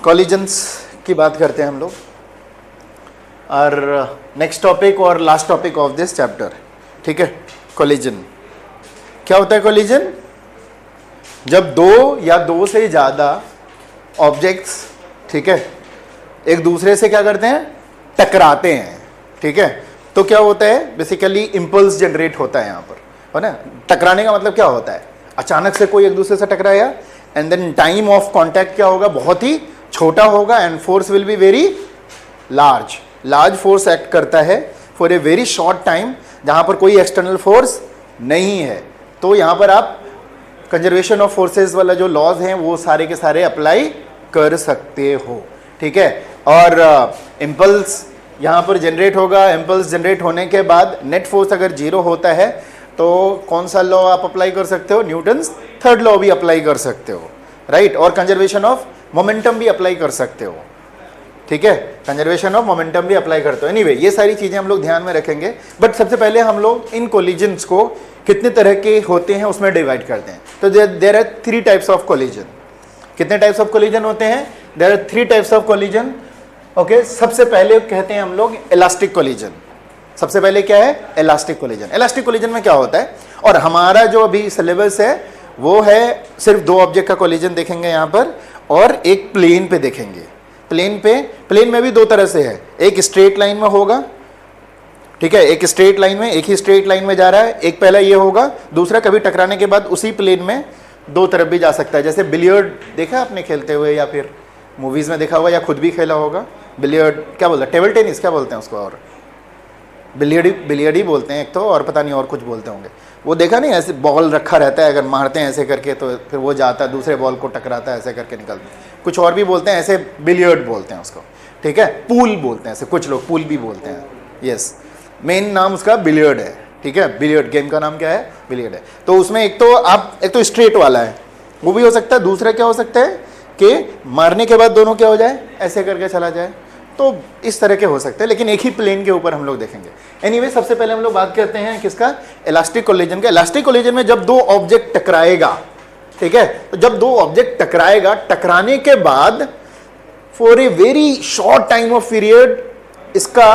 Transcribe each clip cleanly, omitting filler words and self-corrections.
Collisions की बात करते हैं हम लोग, और नेक्स्ट टॉपिक और last topic of this chapter, ठीक है। कॉलिजन क्या होता है? कॉलिजन जब दो या दो से ज़्यादा ऑब्जेक्ट्स, ठीक है, एक दूसरे से क्या करते हैं? टकराते हैं, ठीक है। तो क्या होता है? बेसिकली इम्पल्स जनरेट होता है यहाँ पर, है ना। टकराने का मतलब क्या होता है? अचानक से कोई एक दूसरे से टकराया and then time of contact क्या होगा? बहुत ही छोटा होगा and force will be very large force act करता है for a very short time, जहाँ पर कोई एक्सटर्नल फोर्स नहीं है। तो यहाँ पर आप कंजर्वेशन ऑफ फोर्सेस वाला जो लॉज हैं वो सारे के सारे अप्लाई कर सकते हो, ठीक है। और इम्पल्स यहाँ पर जनरेट होगा। इम्पल्स जनरेट होने के बाद नेट फोर्स अगर जीरो होता है तो कौन सा लॉ आप अप्लाई कर सकते हो? न्यूटन्स थर्ड लॉ भी अप्लाई कर सकते हो, राइट। और कंजर्वेशन ऑफ मोमेंटम भी अप्लाई कर सकते हो, ठीक है। कंजर्वेशन ऑफ मोमेंटम भी अप्लाई करते हो। एनीवे, ये सारी चीज़ें हम लोग ध्यान में रखेंगे। बट सबसे पहले हम लोग इन कोलिजन्स को कितने तरह के होते हैं उसमें डिवाइड करते हैं। तो there are 3 types of collision. कितने टाइप्स ऑफ कोलिजन होते हैं? There are 3 types of collision, okay. सबसे पहले कहते हैं हम लोग इलास्टिक कोलिजन। सबसे पहले क्या है? Elastic collision. इलास्टिक कोलिजन में क्या होता है? और हमारा जो अभी सिलेबस है वो है सिर्फ 2 ऑब्जेक्ट का कोलिजन देखेंगे यहाँ पर, और एक प्लेन पे देखेंगे। प्लेन में भी 2 तरह से है। एक स्ट्रेट लाइन में होगा, ठीक है, एक स्ट्रेट लाइन में, एक ही स्ट्रेट लाइन में जा रहा है। एक पहला ये होगा, दूसरा कभी टकराने के बाद उसी प्लेन में 2 तरफ भी जा सकता है। जैसे बिलियर्ड देखा आपने खेलते हुए, या फिर मूवीज में देखा हुआ, या खुद भी खेला होगा। बिलियर्ड क्या बोलते हैं? टेबल टेनिस क्या बोलते हैं उसको? और बिलियर्ड ही बोलते हैं एक तो, और पता नहीं और कुछ बोलते होंगे। वो देखा नहीं, ऐसे बॉल रखा रहता है, अगर मारते हैं ऐसे करके तो फिर वो जाता है दूसरे बॉल को टकराता है, ऐसे करके निकलता है। कुछ और भी बोलते हैं, ऐसे बिलियर्ड बोलते हैं उसको, ठीक है। पूल बोलते हैं, ऐसे कुछ लोग पूल भी बोलते हैं। यस, मेन नाम उसका बिलियर्ड है, ठीक है। बिलियर्ड गेम का नाम क्या है? बिलियर्ड है। तो उसमें एक तो स्ट्रेट वाला है, वो भी हो सकता है। दूसरा क्या हो सकता है कि मारने के बाद दोनों क्या हो जाए? ऐसे करके चला जाए। तो इस तरह के हो सकते हैं, लेकिन एक ही प्लेन के ऊपर हम लोग देखेंगे। एनीवे, सबसे पहले हम लोग बात करते हैं किसका? इलास्टिक कोलिजन का। इलास्टिक कोलिजन में जब 2 ऑब्जेक्ट टकराएगा, ठीक है, तो जब 2 ऑब्जेक्ट टकराएगा, टकराने के बाद for a very short time of period इसका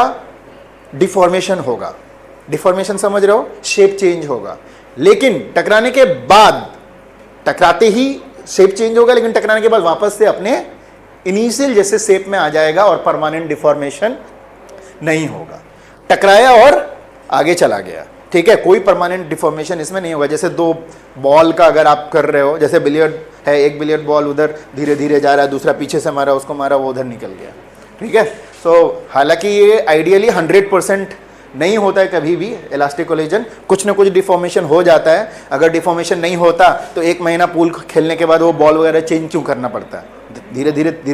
डिफॉर्मेशन होगा। डिफॉर्मेशन समझ रहे हो? शेप चेंज होगा। लेकिन टकराने के बाद, टकराते ही शेप चेंज होगा, लेकिन टकराने के बाद वापस से अपने इनिशियल जैसे शेप में आ जाएगा और परमानेंट डिफॉर्मेशन नहीं होगा। टकराया और आगे चला गया, ठीक है, कोई परमानेंट डिफॉर्मेशन इसमें नहीं होगा। जैसे 2 बॉल का अगर आप कर रहे हो, जैसे बिलियर्ड है, एक बिलियर्ड बॉल उधर धीरे धीरे जा रहा है, दूसरा पीछे से मारा, उसको मारा, वो उधर निकल गया, ठीक है। सो हालांकि ये आइडियली 100% नहीं होता है कभी भी इलास्टिक कोलिजन, कुछ ना कुछ डिफॉर्मेशन हो जाता है। अगर डिफॉर्मेशन नहीं होता तो 1 महीना पूल खेलने के बाद वो बॉल वगैरह चेंज क्यों करना पड़ता है? धीरे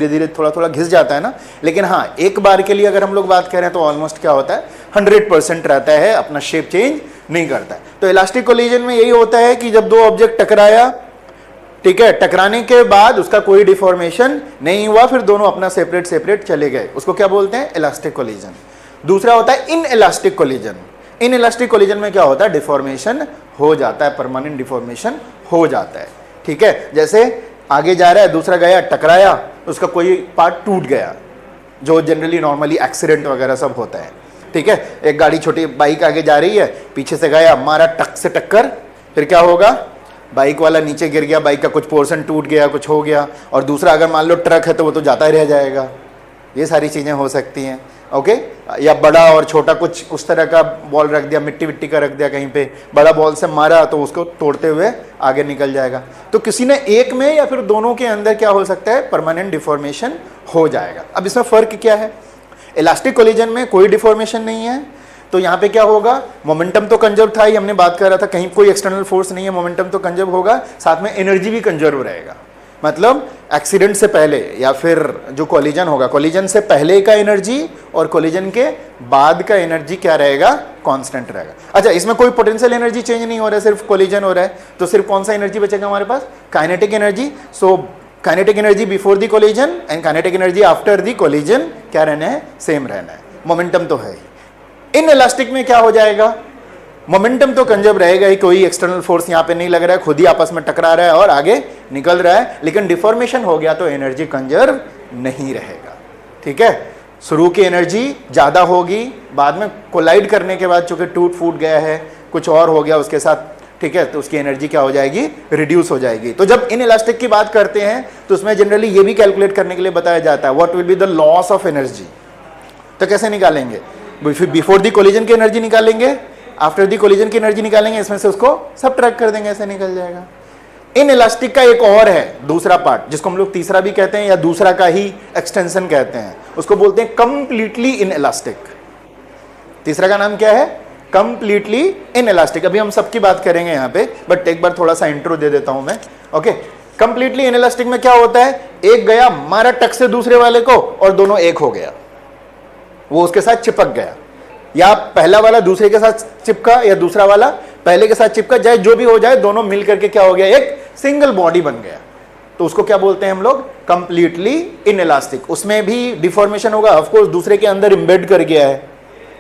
धीरे थोड़ा घिस जाता है ना। लेकिन हाँ, एक बार के लिए अगर हम लोग बात करें तो ऑलमोस्ट क्या होता है? 100% रहता है, अपना शेप चेंज नहीं करता है। तो इलास्टिक कोलिजन में यही होता है कि जब 2 ऑब्जेक्ट टकराया, ठीक है, टकराने के बाद उसका कोई डिफॉर्मेशन नहीं हुआ, फिर दोनों अपना सेपरेट चले गए, उसको क्या बोलते हैं? Elastic collision. दूसरा होता है in elastic collision. In elastic collision में क्या होता है? डिफॉर्मेशन हो जाता है, परमानेंट डिफॉर्मेशन हो जाता है, ठीक है। जैसे आगे जा रहा है, दूसरा गया, टकराया, उसका कोई पार्ट टूट गया, जो जनरली नॉर्मली एक्सीडेंट वगैरह सब होता है, ठीक है। एक गाड़ी, छोटी बाइक आगे जा रही है, पीछे से गया, मारा टक से टक्कर, फिर क्या होगा? बाइक वाला नीचे गिर गया, बाइक का कुछ पोर्शन टूट गया, कुछ हो गया। और दूसरा अगर मान लो ट्रक है तो वो तो जाता ही रह जाएगा। ये सारी चीज़ें हो सकती हैं, ओके। या बड़ा और छोटा कुछ उस तरह का बॉल रख दिया, मिट्टी का रख दिया कहीं पे, बड़ा बॉल से मारा तो उसको तोड़ते हुए आगे निकल जाएगा। तो किसी ने एक में या फिर दोनों के अंदर क्या हो सकता है? परमानेंट डिफॉर्मेशन हो जाएगा। अब इसमें फ़र्क क्या है? इलास्टिक कोलिजन में कोई डिफॉर्मेशन नहीं है, तो यहाँ पे क्या होगा? मोमेंटम तो कंजर्व था ही, हमने बात कर रहा था, कहीं कोई एक्सटर्नल फोर्स नहीं है, मोमेंटम तो कंजर्व होगा, साथ में एनर्जी भी कंजर्व रहेगा। मतलब एक्सीडेंट से पहले या फिर जो कोलिजन होगा, कोलिजन से पहले का एनर्जी और कोलिजन के बाद का एनर्जी क्या रहेगा? कांस्टेंट रहेगा। अच्छा, इसमें कोई पोटेंशियल एनर्जी चेंज नहीं हो रहा है, सिर्फ कोलिजन हो रहा है, तो सिर्फ कौन सा एनर्जी बचेगा हमारे पास? Kinetic energy. So kinetic energy before the collision and kinetic energy after the collision क्या रहना है? सेम रहना है। मोमेंटम तो है ही। इन इलास्टिक में क्या हो जाएगा? मोमेंटम तो कंजर्व रहेगा ही, कोई एक्सटर्नल फोर्स यहाँ पे नहीं लग रहा है, खुद ही आपस में टकरा रहा है और आगे निकल रहा है, लेकिन डिफॉर्मेशन हो गया तो एनर्जी कंजर्व नहीं रहेगा। ठीक है, शुरू की एनर्जी ज़्यादा होगी, बाद में कोलाइड करने के बाद चूंकि टूट फूट गया है, कुछ और हो गया उसके साथ, ठीक है, तो उसकी एनर्जी क्या हो जाएगी, रिड्यूस हो जाएगी। तो जब इन इलास्टिक की बात करते हैं तो उसमें जनरली ये भी कैलकुलेट करने के लिए बताया जाता है what will be the loss of energy. तो कैसे निकालेंगे, बिफोर दी कोलिजन की एनर्जी निकालेंगे, आफ्टर दी कोलिजन की एनर्जी निकालेंगे, इसमें से उसको सबट्रैक्ट कर देंगे, ऐसे निकल जाएगा। इन इलास्टिक का एक और है दूसरा पार्ट, जिसको हम लोग तीसरा भी कहते हैं या दूसरा का ही एक्सटेंशन कहते हैं, उसको बोलते हैं कंप्लीटली इन इलास्टिक। तीसरा का नाम क्या है, कंप्लीटली इन इलास्टिक। अभी हम सबकी बात करेंगे यहाँ पे, बट एक बार थोड़ा सा इंट्रो दे देता हूं मैं। ओके, कंप्लीटली इन इलास्टिक में क्या होता है, एक गया मारा टक से दूसरे वाले को और दोनों एक हो गया, वो उसके साथ चिपक गया, या पहला वाला दूसरे के साथ चिपका या दूसरा वाला पहले के साथ चिपका, चाहे जो भी हो जाए, दोनों मिल करके क्या हो गया, एक सिंगल बॉडी बन गया। तो उसको क्या बोलते हैं हम लोग, कंप्लीटली इन इलास्टिक। उसमें भी डिफॉर्मेशन होगा, ऑफ कोर्स दूसरे के अंदर एम्बेड कर गया है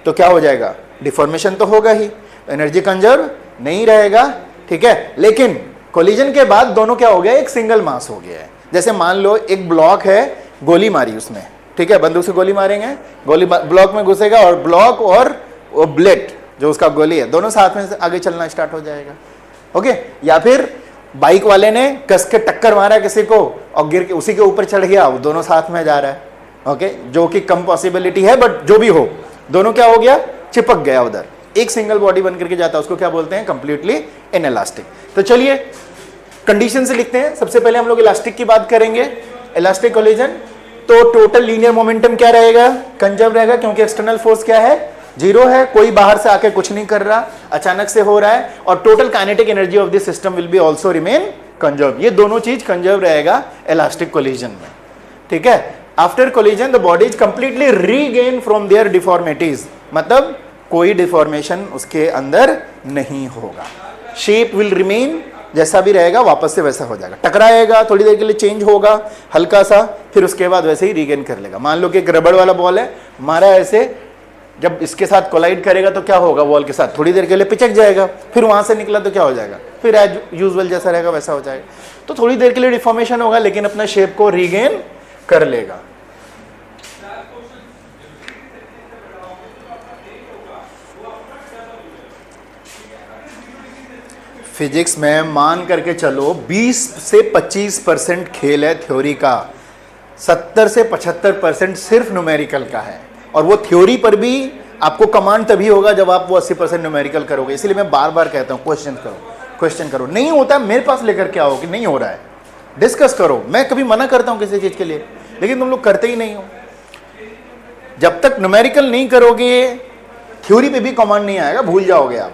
तो क्या हो जाएगा, डिफॉर्मेशन तो होगा ही, एनर्जी कंजर्व नहीं रहेगा। ठीक है, लेकिन कोलिजन के बाद दोनों क्या हो गया, एक सिंगल मास हो गया है। जैसे मान लो एक ब्लॉक है, गोली मारी उसमें, ठीक है, बंदूक से गोली मारेंगे, गोली ब्लॉक में घुसेगा और ब्लॉक और वो बुलेट जो उसका गोली है दोनों साथ में आगे चलना स्टार्ट हो जाएगा। ओके, या फिर बाइक वाले ने कस के टक्कर मारा किसी को और गिर के उसी के ऊपर चढ़ गया, वो दोनों साथ में जा रहा है। ओके, जो कि कम पॉसिबिलिटी है, बट जो भी हो, दोनों क्या हो गया, चिपक गया उधर, एक सिंगल बॉडी बन करके जाता है, उसको क्या बोलते हैं, कंप्लीटली इन इलास्टिक। तो चलिए कंडीशन से लिखते हैं। सबसे पहले हम लोग इलास्टिक की बात करेंगे, इलास्टिक कोलिजन। तो टोटल लीनियर मोमेंटम क्या रहेगा, कंजर्व रहेगा, क्योंकि एक्सटर्नल फोर्स क्या है, जीरो है, कोई बाहर से आके कुछ नहीं कर रहा, अचानक से हो रहा है। और total kinetic energy of this system will be also remain conserve. ये दोनों चीज कंजर्व रहेगा इलास्टिक कोलिजन में। ठीक है, after collision the body is completely regain from their deformities, मतलब कोई डिफॉर्मेशन उसके अंदर नहीं होगा। शेप विल रिमेन, जैसा भी रहेगा वापस से वैसा हो जाएगा, टकराएगा, थोड़ी देर के लिए चेंज होगा हल्का सा, फिर उसके बाद वैसे ही रीगेन कर लेगा। मान लो कि एक रबड़ वाला बॉल है, मारा ऐसे, जब इसके साथ कोलाइड करेगा तो क्या होगा, बॉल के साथ थोड़ी देर के लिए पिचक जाएगा, फिर वहां से निकला तो क्या हो जाएगा, फिर एज यूजुअल जैसा रहेगा वैसा हो जाएगा। तो थोड़ी देर के लिए डिफॉर्मेशन होगा, लेकिन अपना शेप को रीगेन कर लेगा। फिजिक्स में मान करके चलो 20 से 25% खेल है थ्योरी का, 70 से 75% सिर्फ न्यूमेरिकल का है। और वो थ्योरी पर भी आपको कमांड तभी होगा जब आप वो 80% न्यूमेरिकल करोगे। इसलिए मैं बार बार कहता हूँ क्वेश्चन करो, क्वेश्चन करो। नहीं होता मेरे पास लेकर के आओ कि नहीं हो रहा है, डिस्कस करो। मैं कभी मना करता हूँ किसी चीज के लिए, लेकिन तुम लोग करते ही नहीं हो। जब तक न्यूमेरिकल नहीं करोगे थ्योरी पे भी कमांड नहीं आएगा, भूल जाओगे आप।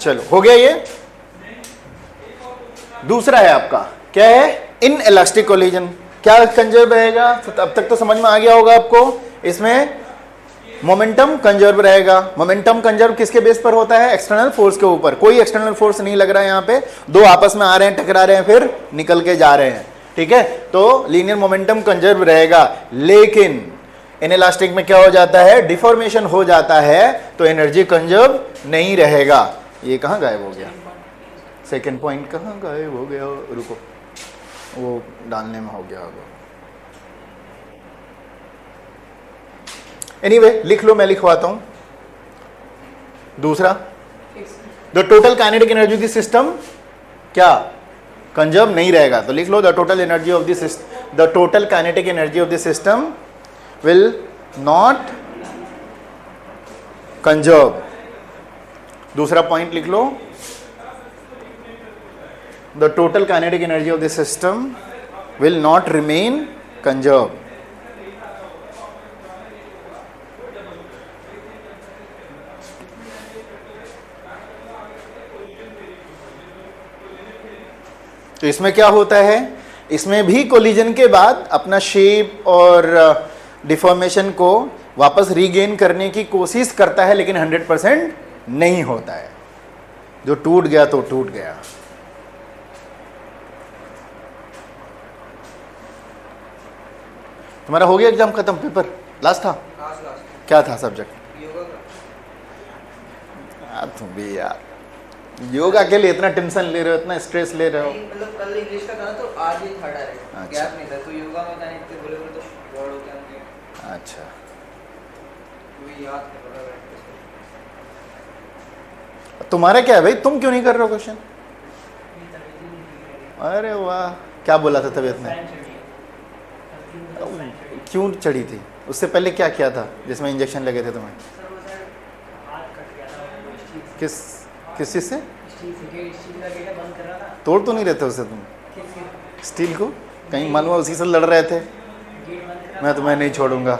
चलो हो गया ये। दूसरा है आपका, क्या है, इन इलास्टिक कोलिजन। क्या कंजर्व रहेगा, तो अब तक तो समझ में आ गया होगा आपको। इसमें मोमेंटम कंजर्व रहेगा। मोमेंटम कंजर्व किसके बेस पर होता है, एक्सटर्नल फोर्स के ऊपर। कोई एक्सटर्नल फोर्स नहीं लग रहा है यहाँ पे, दो आपस में आ रहे हैं, टकरा रहे हैं, फिर निकल के जा रहे हैं। ठीक है, तो लीनियर मोमेंटम कंजर्व रहेगा। लेकिन इन इलास्टिक में क्या हो जाता है, डिफॉर्मेशन हो जाता है, तो एनर्जी कंजर्व नहीं रहेगा। ये कहाँ गायब हो गया, सेकेंड पॉइंट कहाँ गायब हो गया, रुको, वो डालने में हो गया होगा। एनीवे लिख लो, मैं लिखवाता हूं। दूसरा, the total kinetic energy of the system क्या कंजर्व नहीं रहेगा, तो लिख लो the total energy of the total kinetic energy of the system will not conserve. दूसरा पॉइंट लिख लो, the total kinetic energy of the system will not remain conserved. तो इसमें क्या होता है, इसमें भी कोलिजन के बाद अपना शेप और डिफॉर्मेशन को वापस रीगेन करने की कोशिश करता है, लेकिन 100% नहीं होता है। जो टूट गया तो टूट गया। तुम्हारा हो गया एग्जाम खत्म, पेपर लास्ट था, क्या था सब्जेक्ट, तुम भी यार योगा के लिए इतना टेंशन ले रहे हो, इतना स्ट्रेस ले रहे हो। मतलब कल इंग्लिश का था ना, तो आज ही था डायरेक्ट, अच्छा। गैप नहीं था, तो योगा में था नहीं, बोले तो वर्ड होते हैं अच्छा, वो याद कर रहा है। तुम्हारा क्या है भाई, तुम क्यों नहीं कर रहे हो क्वेश्चन? अरे वाह, क्या बोला था तबीयत में? क्यों चढ़ी थी? उससे पहले क्या किया था जिसमें इंजेक्शन लगे थे तुम्हें? किस किस चीज़ से? तोड़ तो नहीं रहते उसे तुम? स्टील को कहीं मालूम है उसी से लड़ रहे थे? मैं तुम्हें नहीं छोड़ूंगा।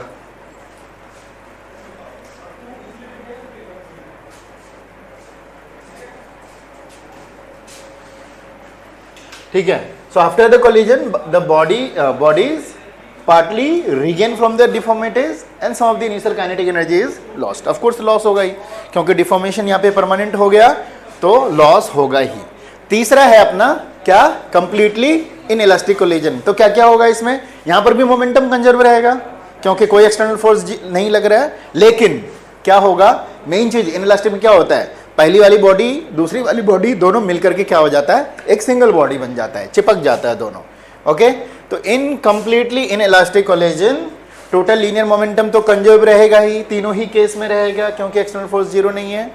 ठीक है, so after the collision the bodies partly regain from their deformities and some of the initial kinetic energy is lost. Of course loss होगा ही, क्योंकि डिफॉर्मेशन यहाँ पे परमानेंट हो गया तो लॉस होगा ही। तीसरा है अपना क्या? Completely inelastic collision. तो क्या क्या होगा इसमें? यहाँ पर भी मोमेंटम कंजर्व रहेगा क्योंकि कोई एक्सटर्नल फोर्स नहीं लग रहा है, लेकिन क्या होगा? मेन चीज इनइलास्टिक में क्या होता है, पहली वाली बॉडी दूसरी वाली बॉडी दोनों मिलकर के क्या हो जाता है? एक सिंगल बॉडी बन जाता है, चिपक जाता है दोनों। ओके, तो in completely inelastic collision total linear momentum तो कंजर्व रहेगा ही, तीनों ही केस में रहेगा क्योंकि एक्सटर्नल फोर्स जीरो नहीं है।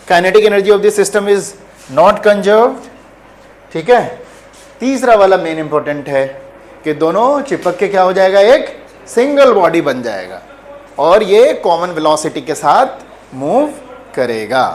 Kinetic energy of this system is not conserved. ठीक है, तीसरा वाला मेन इंपॉर्टेंट है कि दोनों चिपक के क्या हो जाएगा? एक सिंगल बॉडी बन जाएगा और ये कॉमन वेलोसिटी के साथ मूव करेगा।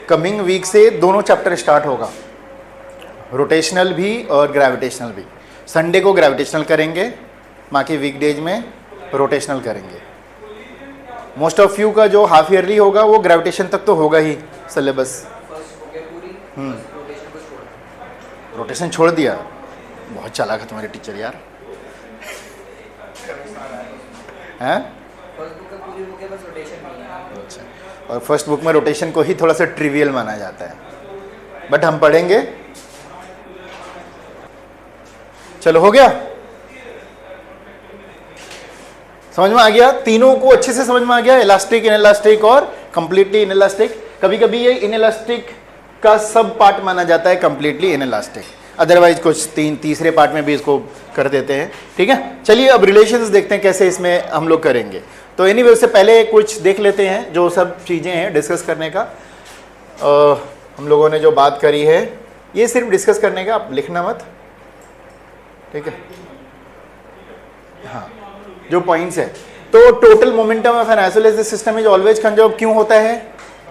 कमिंग वीक से दोनों चैप्टर स्टार्ट होगा, रोटेशनल भी और ग्रेविटेशनल भी। संडे को ग्रेविटेशनल करेंगे, बाकी वीकडेज में रोटेशनल करेंगे। मोस्ट ऑफ यू का जो हाफ ईयरली होगा वो ग्रेविटेशन तक तो होगा ही सिलेबस। रोटेशन छोड़ दिया, बहुत चालाक है तुम्हारे टीचर यार। हैं? अच्छा, और फर्स्ट बुक में रोटेशन को ही थोड़ा सा ट्रिवियल माना जाता है, बट हम पढ़ेंगे। चलो, हो गया? समझ में आ गया? तीनों को अच्छे से समझ में आ गया, इलास्टिक, इनइलास्टिक और कंप्लीटली इनइलास्टिक। कभी कभी ये इनइलास्टिक का सब पार्ट माना जाता है कंप्लीटली इनइलास्टिक, अदरवाइज कुछ तीसरे पार्ट में भी इसको कर देते हैं। ठीक है, चलिए अब रिलेशंस देखते हैं कैसे इसमें हम लोग करेंगे। तो एनीवे उससे पहले कुछ देख लेते हैं जो सब चीज़ें हैं डिस्कस करने का। हम लोगों ने जो बात करी है ये सिर्फ डिस्कस करने का, आप लिखना मत, ठीक है? हाँ, जो पॉइंट्स है, तो total momentum of an isolated system is always conserve. क्यों होता है?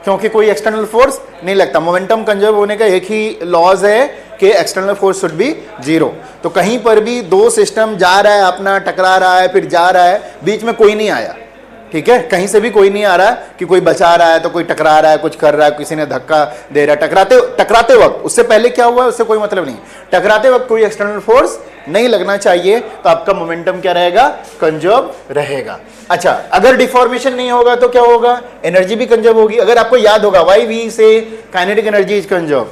क्योंकि कोई एक्सटर्नल फोर्स नहीं लगता। मोमेंटम कंजर्व होने का एक ही लॉज है कि external force should be zero. तो कहीं पर भी दो सिस्टम जा रहा है, अपना टकरा रहा है, फिर जा रहा है, बीच में कोई नहीं आया। ठीक है, कहीं से भी कोई नहीं आ रहा कि कोई बचा रहा है तो कोई टकरा रहा है, कुछ कर रहा है, किसी ने धक्का दे रहा है। टकराते वक्त, उससे पहले क्या हुआ है उससे कोई मतलब नहीं। टकराते वक्त कोई एक्सटर्नल फोर्स नहीं लगना चाहिए, तो आपका मोमेंटम क्या रहेगा? कंजर्व रहेगा। अच्छा, अगर डिफॉर्मेशन नहीं होगा तो क्या होगा? एनर्जी भी कंजर्व होगी। अगर आपको याद होगा वाई वी से काइनेटिक एनर्जी इज कंजर्व,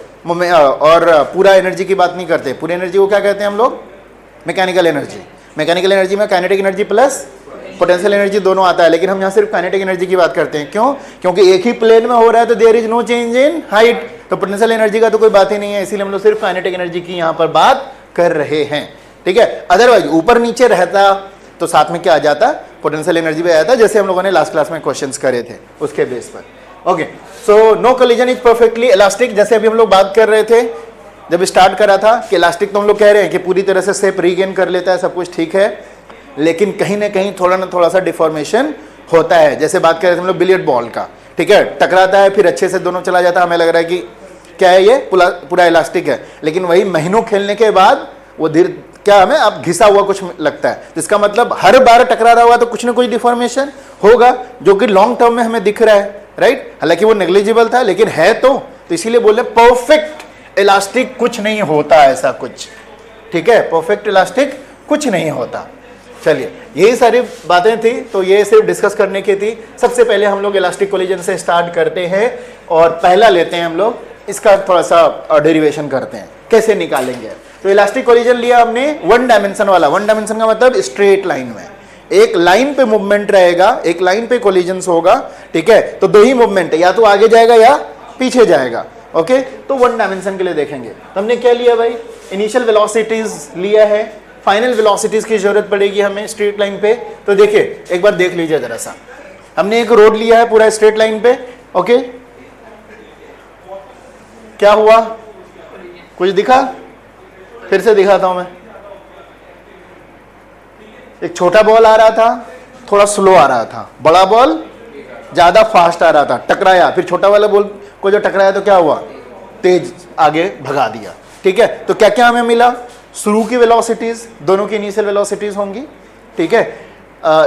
और पूरा एनर्जी की बात नहीं करते। पूरी एनर्जी को क्या कहते हैं हम लोग? Mechanical energy. मैकेनिकल एनर्जी में kinetic energy plus potential energy दोनों आता है, लेकिन हम यहाँ सिर्फ काइनेटिक एनर्जी की बात करते हैं। क्यों? क्योंकि एक ही प्लेन में हो रहा है तो there is no change in height, तो पोटेंशियल एनर्जी का तो कोई बात ही नहीं है, इसीलिए हम लोग सिर्फ काइनेटिक एनर्जी की यहाँ पर बात कर रहे हैं। ठीक है, अदरवाइज ऊपर नीचे रहता तो साथ में क्या आ जाता? पोटेंशियल एनर्जी भी आ जाता, जैसे हम लोगों ने लास्ट क्लास में क्वेश्चंस करे थे उसके बेस पर। Okay, so no collision is perfectly elastic. जैसे अभी हम लोग बात कर रहे थे जब स्टार्ट करा था कि इलास्टिक तो हम लोग कह रहे हैं कि पूरी तरह से शेप रीगेन कर लेता है, सब कुछ ठीक है, लेकिन कहीं ना कहीं थोड़ा ना थोड़ा सा डिफॉर्मेशन होता है। जैसे बात कर रहे थे हम लोग बिलियर्ड बॉल का, ठीक है, टकराता है फिर अच्छे से दोनों चला जाता है, हमें लग रहा है कि क्या है ये पूरा इलास्टिक है, लेकिन वही महीनों खेलने के बाद वो धीरे क्या हमें अब घिसा हुआ कुछ लगता है, जिसका मतलब हर बार टकरा रहा हुआ तो कुछ ना कुछ डिफॉर्मेशन होगा जो कि लॉन्ग टर्म में हमें दिख रहा है, राइट। हालांकि वो नेग्लिजिबल था लेकिन है तो इसीलिए बोले परफेक्ट इलास्टिक कुछ नहीं होता ऐसा कुछ, ठीक है, परफेक्ट इलास्टिक कुछ नहीं होता। चलिए यही सारी बातें थी, तो ये सिर्फ डिस्कस करने की थी। सबसे पहले हम लोग इलास्टिक कोलिजन से स्टार्ट करते हैं और पहला लेते हैं हम लोग, इसका थोड़ा सा डेरिवेशन करते हैं कैसे निकालेंगे। तो इलास्टिक कोलिजन लिया हमने वन डायमेंशन वाला, वन डायमेंशन का मतलब स्ट्रेट लाइन में एक लाइन पे मूवमेंट रहेगा, एक लाइन पे कोलिजन्स होगा, ठीक है। तो दो ही मूवमेंट है, या तो आगे जाएगा या पीछे जाएगा, ओके। तो वन डायमेंशन के लिए देखेंगे तो हमने क्या लिया भाई, इनिशियल वेलोसिटीज लिया है, फाइनल वेलोसिटीज की जरूरत पड़ेगी हमें स्ट्रेट लाइन पे। तो देखिए एक बार देख लीजिए जरा सा, हमने एक रोड लिया है पूरा स्ट्रेट लाइन पे, ओके। क्या हुआ, कुछ दिखा, फिर से दिखाता हूं मैं। एक छोटा बॉल आ रहा था, थोड़ा स्लो आ रहा था, बड़ा बॉल ज्यादा फास्ट आ रहा था, टकराया, फिर छोटा वाला बॉल को जो टकराया तो क्या हुआ, तेज आगे भगा दिया, ठीक है। तो क्या क्या हमें मिला, शुरू की वेलोसिटीज, दोनों की इनिशियल वेलोसिटीज होंगी, ठीक है,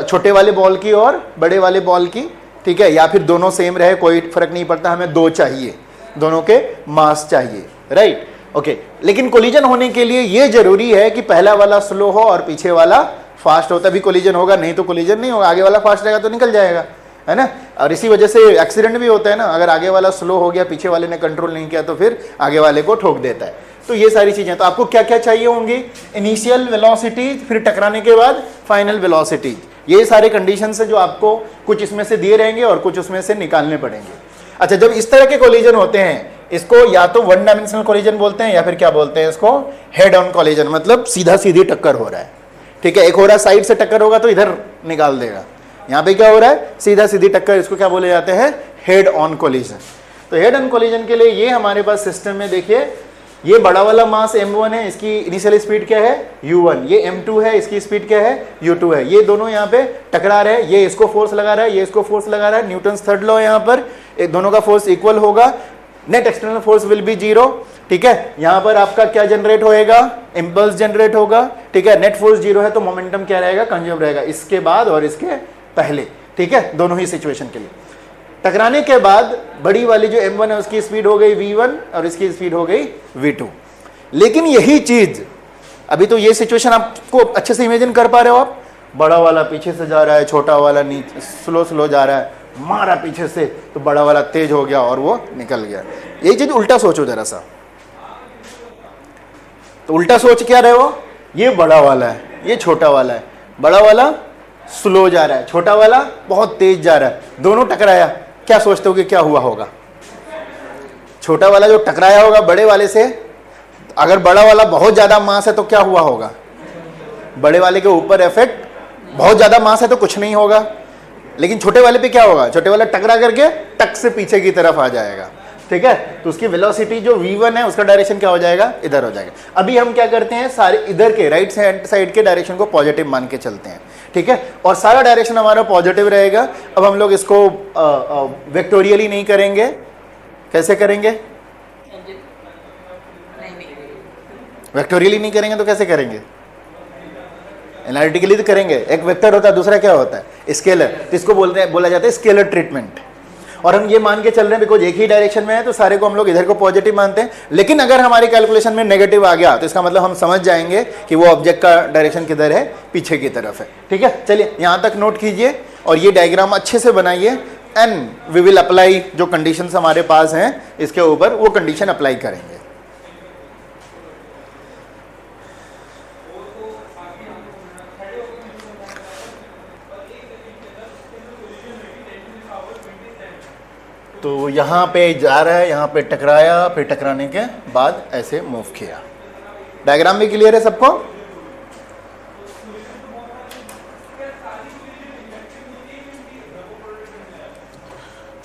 छोटे वाले बॉल की और बड़े वाले बॉल की, ठीक है, या फिर दोनों सेम रहे कोई फर्क नहीं पड़ता, हमें दो चाहिए, दोनों के मास चाहिए, राइट, ओके। लेकिन कोलिजन होने के लिए ये जरूरी है कि पहला वाला स्लो हो और पीछे वाला फास्ट हो, तभी कोलिजन होगा, नहीं तो कोलिजन नहीं होगा। आगे वाला फास्ट रहेगा तो निकल जाएगा, है ना। और इसी वजह से एक्सीडेंट भी होता है ना, अगर आगे वाला स्लो हो गया, पीछे वाले ने कंट्रोल नहीं किया तो फिर आगे वाले को ठोक देता है। तो ये सारी चीजें, तो आपको क्या क्या चाहिए होंगी, इनिशियल वेलोसिटी, फिर टकराने के बाद फाइनल वेलोसिटी, ये सारे कंडीशंस है जो आपको कुछ इसमें से दिए रहेंगे और कुछ उसमें से निकालने पड़ेंगे। अच्छा, जब इस तरह के कोलिजन होते हैं इसको या तो वन डायमेंशनल कोलिजन बोलते हैं या फिर क्या बोलते हैं इसको, हेड ऑन कोलिजन, मतलब सीधा सीधी टक्कर हो रहा है, ठीक है। एक हो रहा है साइड से टक्कर होगा तो इधर निकाल देगा, यहाँ पे क्या हो रहा है, सीधा सीधी टक्कर, इसको क्या बोले जाते हैं, हेड ऑन कोलिजन। तो हेड ऑन कोलिजन के लिए ये हमारे पास सिस्टम में देखिए, ये बड़ा वाला मास m1 है, इसकी इनिशियल स्पीड क्या है u1, ये m2 है, इसकी स्पीड क्या है u2 है। ये दोनों यहाँ पे टकरा रहे हैं, ये इसको फोर्स लगा रहा है, ये इसको फोर्स लगा रहा है, न्यूटन्स थर्ड लॉ यहाँ पर, दोनों का फोर्स इक्वल होगा, net external force will B 0, ठीक है। यहाँ पर आपका क्या जनरेट होएगा, इंपल्स जनरेट होगा, ठीक है। नेट फोर्स 0 है तो मोमेंटम क्या रहेगा, कंजर्व रहेगा, इसके बाद और इसके पहले, ठीक है, दोनों ही सिचुएशन के लिए। टकराने के बाद बड़ी वाली जो m1 है उसकी स्पीड हो गई v1 और इसकी स्पीड हो गई v2। लेकिन यही चीज, अभी तो ये सिचुएशन आपको अच्छे से इमेजिन कर पा रहे हो आप, बड़ा वाला पीछे से जा रहा है, छोटा वाला नीचे स्लो स्लो जा रहा है, मारा पीछे से तो बड़ा वाला तेज हो गया और वो निकल गया। यही चीज उल्टा सोचो जरा सा, तो उल्टा सोच क्या रहे हो, ये बड़ा वाला है, ये छोटा वाला है, बड़ा वाला स्लो जा रहा है, छोटा वाला बहुत तेज जा रहा है, दोनों टकराया, क्या सोचते हो कि क्या हुआ होगा, छोटा वाला जो टकराया होगा बड़े वाले से, अगर बड़ा वाला बहुत ज्यादा मास है तो क्या हुआ होगा, बड़े वाले के ऊपर इफेक्ट, बहुत ज्यादा मास है तो कुछ नहीं होगा, लेकिन छोटे वाले पे क्या होगा, छोटे वाला टकरा करके टक से पीछे की तरफ आ जाएगा, ठीक है। तो उसकी वेलोसिटी जो v1 है उसका डायरेक्शन क्या हो जाएगा, इधर हो जाएगा। अभी हम क्या करते हैं, सारे इधर के राइट साइड के डायरेक्शन को पॉजिटिव मान के चलते हैं, ठीक है, और सारा डायरेक्शन हमारा पॉजिटिव रहेगा। अब हम लोग इसको वेक्टोरियली नहीं करेंगे, कैसे करेंगे, वेक्टोरियली नहीं करेंगे तो कैसे करेंगे, एनालिटिकली तो करेंगे। एक वेक्टर होता है, दूसरा क्या होता है, स्केलर, तो इसको बोला जाता है स्केलर ट्रीटमेंट। और हम ये मान के चल रहे हैं बिकॉज एक ही डायरेक्शन में है तो सारे को हम लोग इधर को पॉजिटिव मानते हैं, लेकिन अगर हमारे कैलकुलेशन में नेगेटिव आ गया तो इसका मतलब हम समझ जाएंगे कि वो ऑब्जेक्ट का डायरेक्शन किधर है, पीछे की तरफ है, ठीक है। चलिए यहाँ तक नोट कीजिए और ये डायग्राम अच्छे से बनाइए, एंड वी विल अप्लाई जो कंडीशंस हमारे पास हैं इसके ऊपर, वो कंडीशन अप्लाई करेंगे। तो यहाँ पे जा रहा है, यहाँ पे टकराया, फिर टकराने के बाद ऐसे मूव किया। डायग्राम भी क्लियर है सबको?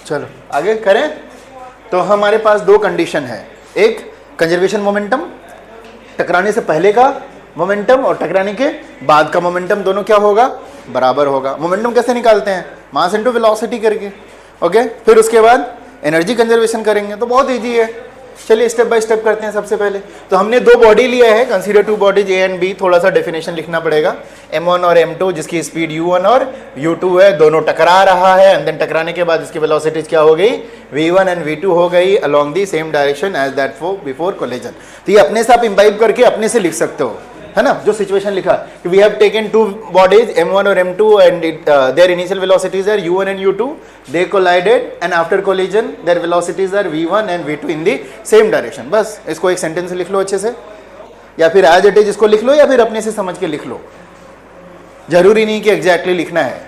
चलो आगे करें। तो हमारे पास दो कंडीशन है, एक कंजर्वेशन मोमेंटम, टकराने से पहले का मोमेंटम और टकराने के बाद का मोमेंटम, दोनों क्या होगा, बराबर होगा। मोमेंटम कैसे निकालते हैं, मास इनटू वेलोसिटी करके, ओके। फिर उसके बाद एनर्जी कंजर्वेशन करेंगे, तो बहुत इजी है, चलिए स्टेप बाय स्टेप करते हैं। सबसे पहले तो हमने दो बॉडी लिया है, consider two bodies A and B. थोड़ा सा डेफिनेशन लिखना पड़ेगा। m1 और m2 जिसकी स्पीड u1 और u2 है, दोनों टकरा रहा है एंड देन टकराने के बाद इसकी वेलोसिटीज क्या हो गई, v1 एंड v2 हो गई along the same direction as that for before collision. तो ये अपने से आप इम्बाइब करके अपने से लिख सकते हो, है ना, जो सिचुएशन लिखा कि we have taken two bodies m1 और m2 and their initial velocities are u1 and u2, they collided and after collision their velocities are v1 and v2 in the same direction. बस इसको एक sentence से लिख लो अच्छे से, या फिर एज इट इज इसको लिख लो, या फिर अपने से समझ के लिख लो। जरूरी नहीं कि एग्जैक्टली लिखना है,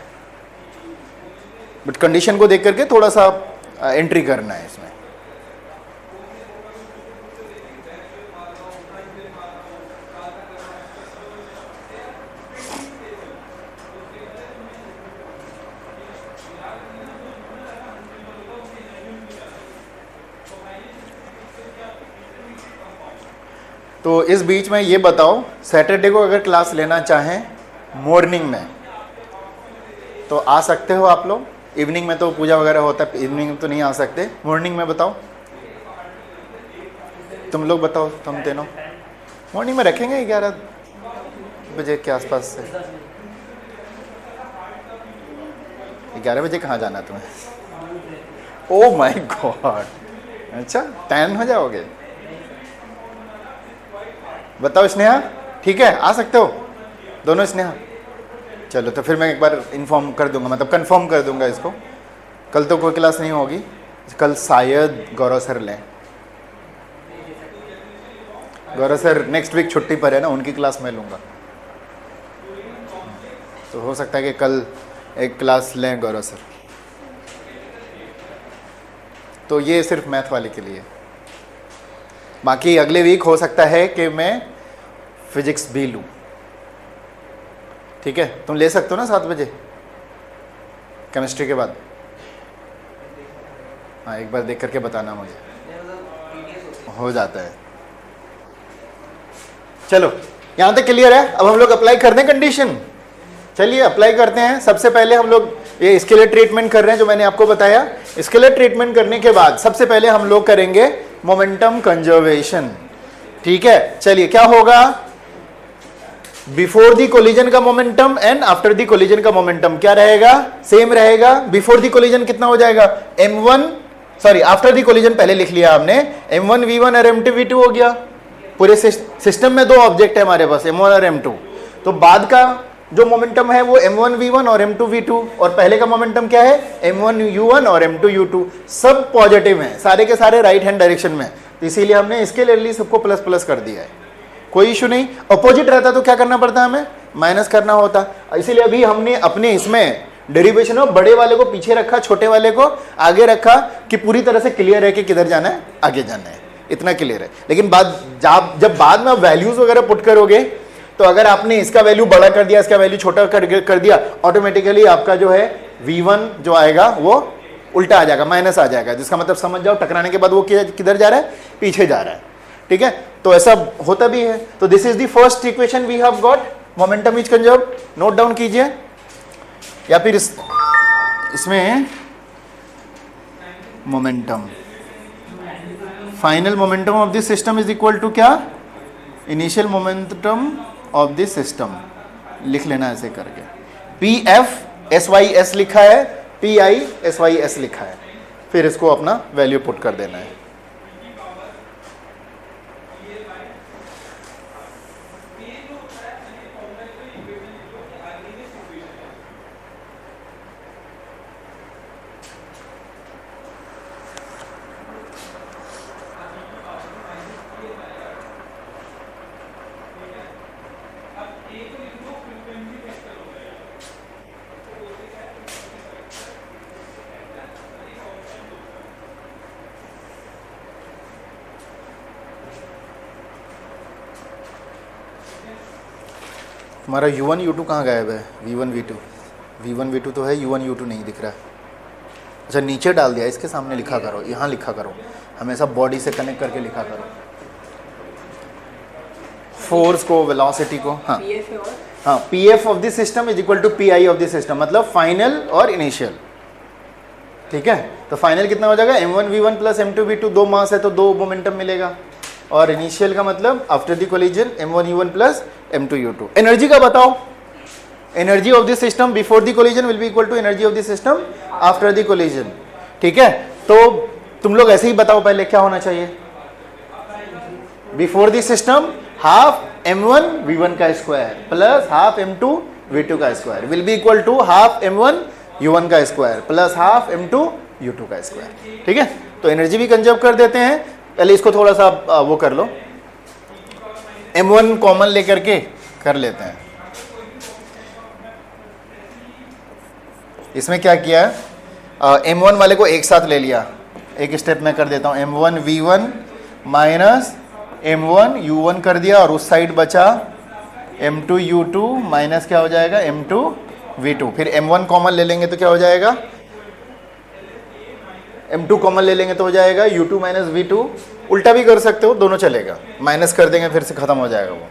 बट कंडीशन को देख करके थोड़ा सा एंट्री करना है इसमें। तो इस बीच में ये बताओ, सैटरडे को अगर क्लास लेना चाहें मॉर्निंग में तो आ सकते हो आप लोग? इवनिंग में तो पूजा वगैरह होता है, इवनिंग में तो नहीं आ सकते। मॉर्निंग में बताओ, तुम लोग बताओ, तुम तीनों। मॉर्निंग में रखेंगे 11 बजे के आसपास से। 11 बजे कहाँ जाना है तुम्हें? ओह माय गॉड, अच्छा टैन हो जाओगे। बताओ स्नेहा, ठीक है आ सकते हो दोनों? स्नेहा चलो, तो फिर मैं एक बार इन्फॉर्म कर दूंगा, मतलब कंफर्म कर दूंगा इसको। कल तो कोई क्लास नहीं होगी, कल शायद गौरव सर लें। गौरव सर नेक्स्ट वीक छुट्टी पर है ना, उनकी क्लास मैं लूँगा, तो हो सकता है कि कल एक क्लास लें गौरव सर। तो ये सिर्फ मैथ वाले के लिए, बाकी अगले वीक हो सकता है कि मैं फिजिक्स भी लूँ। ठीक है, तुम ले सकते हो ना 7 बजे केमिस्ट्री के बाद? हाँ एक बार देख करके बताना मुझे, हो जाता है। चलो यहाँ तक क्लियर है। अब हम लोग अप्लाई कर दें कंडीशन। चलिए अप्लाई करते हैं। सबसे पहले हम लोग ये स्केलर ट्रीटमेंट कर रहे हैं जो मैंने आपको बताया। स्केलर ट्रीटमेंट करने के बाद सबसे पहले हम लोग करेंगे मोमेंटम कंजर्वेशन। ठीक है, चलिए क्या होगा, बिफोर दी कोलिजन का momentum and after the collision का मोमेंटम क्या रहेगा, सेम रहेगा। बिफोर दी कोलिजन कितना हो जाएगा, आफ्टर दी कोलिजन पहले लिख लिया आपने, m1 v1 और m2 v2 हो गया। पूरे सिस्टम में दो ऑब्जेक्ट है हमारे पास, m1 और m2, तो बाद का जो मोमेंटम है वो m1 v1 और m2 v2, और पहले का मोमेंटम क्या है, m1 u1 और m2 u2। सब पॉजिटिव हैं, सारे के सारे राइट हैंड डायरेक्शन में, तो इसीलिए हमने इसके लिए सबको प्लस प्लस कर दिया है, कोई इशू नहीं। अपोजिट रहता तो क्या करना पड़ता, हमें माइनस करना होता। इसीलिए अभी हमने अपने इसमें डेरिवेशन में बड़े वाले को पीछे रखा, छोटे वाले को आगे रखा, कि पूरी तरह से क्लियर है कि किधर जाना है, आगे जाना है, इतना क्लियर है। लेकिन जब बाद में आप वैल्यूज वगैरह पुट करोगे, तो अगर आपने इसका वैल्यू बड़ा कर दिया, इसका वैल्यू छोटा कर दिया, ऑटोमेटिकली आपका जो है v1 जो आएगा वो उल्टा आ जाएगा, माइनस आ जाएगा। जिसका मतलब समझ जाओ टकराने के बाद वो किधर जा रहा है, पीछे जा रहा है। ठीक है, तो ऐसा होता भी है। तो this is the first equation we have got, momentum is conserved. Note down कीजिए, या फिर इसमें momentum, final momentum of this system is equal to क्या, initial momentum of this system. लिख लेना ऐसे करके, P F S Y S लिखा है, P I S Y S लिखा है, फिर इसको अपना वैल्यू पुट कर देना है। हमारा u1 u2 कहाँ गायब है, v1 v2 तो है, u1 u2 नहीं दिख रहा है। अच्छा नीचे डाल दिया, इसके सामने लिखा करो, यहाँ लिखा करो, हमेशा बॉडी से कनेक्ट करके लिखा करो, फोर्स को, वेलोसिटी को। हाँ हाँ, P F of this system is equal to P I of this system, मतलब फाइनल और इनिशियल। ठीक है, तो फाइनल कितना हो जाएगा m1 v1 plus m2 v2, दो मास है तो दो मोमेंटम मिलेगा, और इनिशियल का मतलब after the collision m1 u1 plus m2 u2। Energy का बताओ, energy of the system before the collision will be equal to energy of the system after the collision. ठीक है, तो तुम लोग ऐसे ही बताओ पहले क्या होना चाहिए, before the system half m1 v1 का square plus half m2 v2 का square will be equal to half m1 u1 का square plus half m2 u2 का स्क्वायर। ठीक है, तो एनर्जी भी कंजर्व कर देते हैं। पहले इसको थोड़ा सा वो कर लो, m1 कॉमन लेकर के कर लेते हैं। इसमें क्या किया, m1 वाले को एक साथ ले लिया, एक स्टेप में कर देता हूँ, m1 v1 minus m1 u1 कर दिया, और उस साइड बचा m2 u2 माइनस क्या हो जाएगा m2 v2। फिर m1 कॉमन ले लेंगे तो क्या हो जाएगा, m2 कॉमन ले लेंगे तो हो जाएगा u2 माइनस v2। उल्टा भी कर सकते हो, दोनों चलेगा, माइनस कर देंगे फिर से खत्म हो जाएगा वो,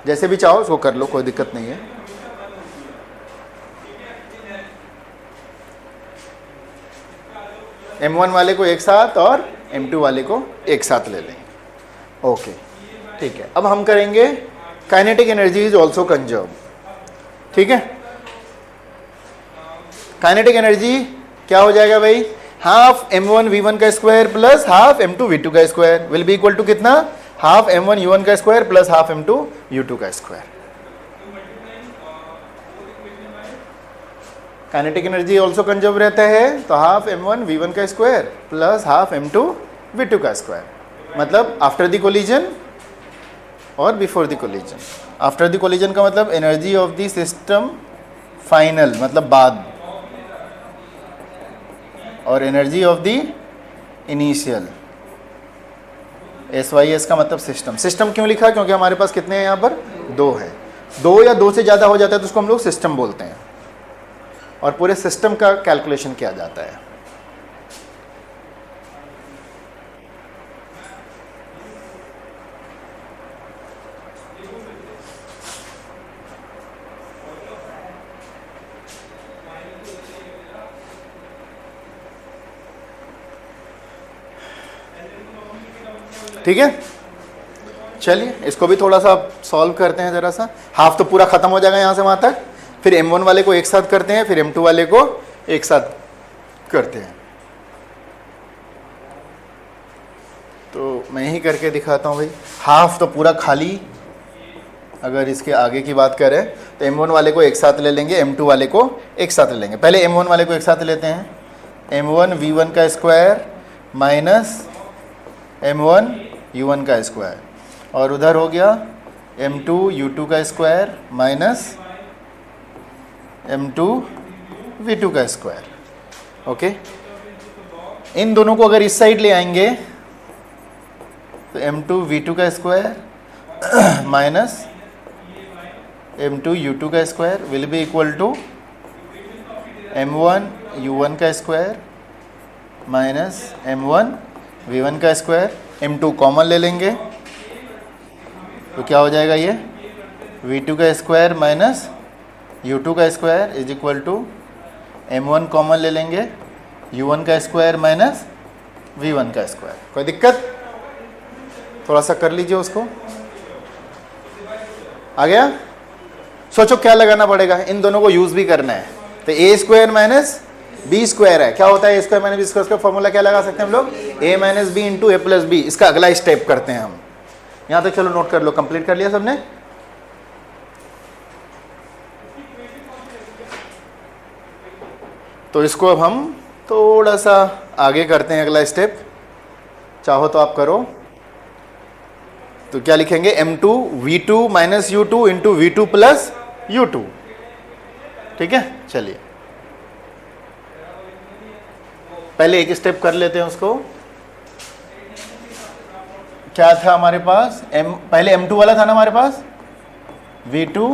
जैसे भी चाहो उसको कर लो, कोई दिक्कत नहीं है। m1 वाले को एक साथ और m2 वाले को एक साथ ले लेंगे। ओके ठीक है, अब हम करेंगे kinetic energy is also conserve. ठीक है, काइनेटिक एनर्जी क्या हो जाएगा भाई, हाफ m1 v1 का square plus half m2 v2 का square will be equal to कितना, हाफ m1 u1 का square plus half m2 u2 का square. Kinetic energy also conserve रहता है, तो हाफ m1 v1 का square plus half m2 v2 का square, मतलब आफ्टर द कोलिजन और before the collision. After the collision का मतलब energy of the system final मतलब बाद, और energy of the initial SYS का मतलब सिस्टम। सिस्टम क्यों लिखा, क्योंकि हमारे पास कितने हैं यहाँ पर, दो है, दो या दो से ज़्यादा हो जाता है तो उसको हम लोग सिस्टम बोलते हैं, और पूरे सिस्टम का कैलकुलेशन किया जाता है। ठीक है, चलिए इसको भी थोड़ा सा सॉल्व करते हैं ज़रा सा। हाफ तो पूरा ख़त्म हो जाएगा यहाँ से वहाँ तक, फिर m1 वाले को एक साथ करते हैं, फिर m2 वाले को एक साथ करते हैं। तो मैं ही करके दिखाता हूँ भाई, हाफ तो पूरा खाली, अगर इसके आगे की बात करें तो m1 वाले को एक साथ ले लेंगे, m2 वाले को एक साथ ले लेंगे। पहले m1 वाले को एक साथ लेते हैं, m1 v1 का स्क्वायर माइनस m1 u1 का स्क्वायर, और उधर हो गया m2 u2 का स्क्वायर माइनस m2 v2 का स्क्वायर। ओके, इन दोनों को अगर इस साइड ले आएंगे तो m2 v2 का स्क्वायर माइनस m2 u2 का square will be equal to m1 u1 का स्क्वायर माइनस m1 v1 का स्क्वायर। m2 कॉमन ले लेंगे तो क्या हो जाएगा, ये v2 का स्क्वायर माइनस u2 का square is equal to m1 common ले लेंगे, u1 का स्क्वायर माइनस v1 का स्क्वायर। कोई दिक्कत, थोड़ा सा कर लीजिए उसको, आ गया। सोचो क्या लगाना पड़ेगा, इन दोनों को यूज भी करना है, तो a square minus B square है, क्या होता है a square minus B square, का फॉर्मूला क्या लगा सकते हैं हम लोग, a minus B into A plus B. इसका अगला स्टेप करते हैं हम, यहाँ तक चलो नोट कर लो, कंप्लीट कर लिया सबने। तो इसको अब हम थोड़ा सा आगे करते हैं, अगला स्टेप चाहो तो आप करो। तो क्या लिखेंगे, m2 v2 minus u2 into v2 plus u2। ठीक है, चलिए पहले एक स्टेप कर लेते हैं उसको। क्या था हमारे पास, पहले m2 वाला था ना हमारे पास, v2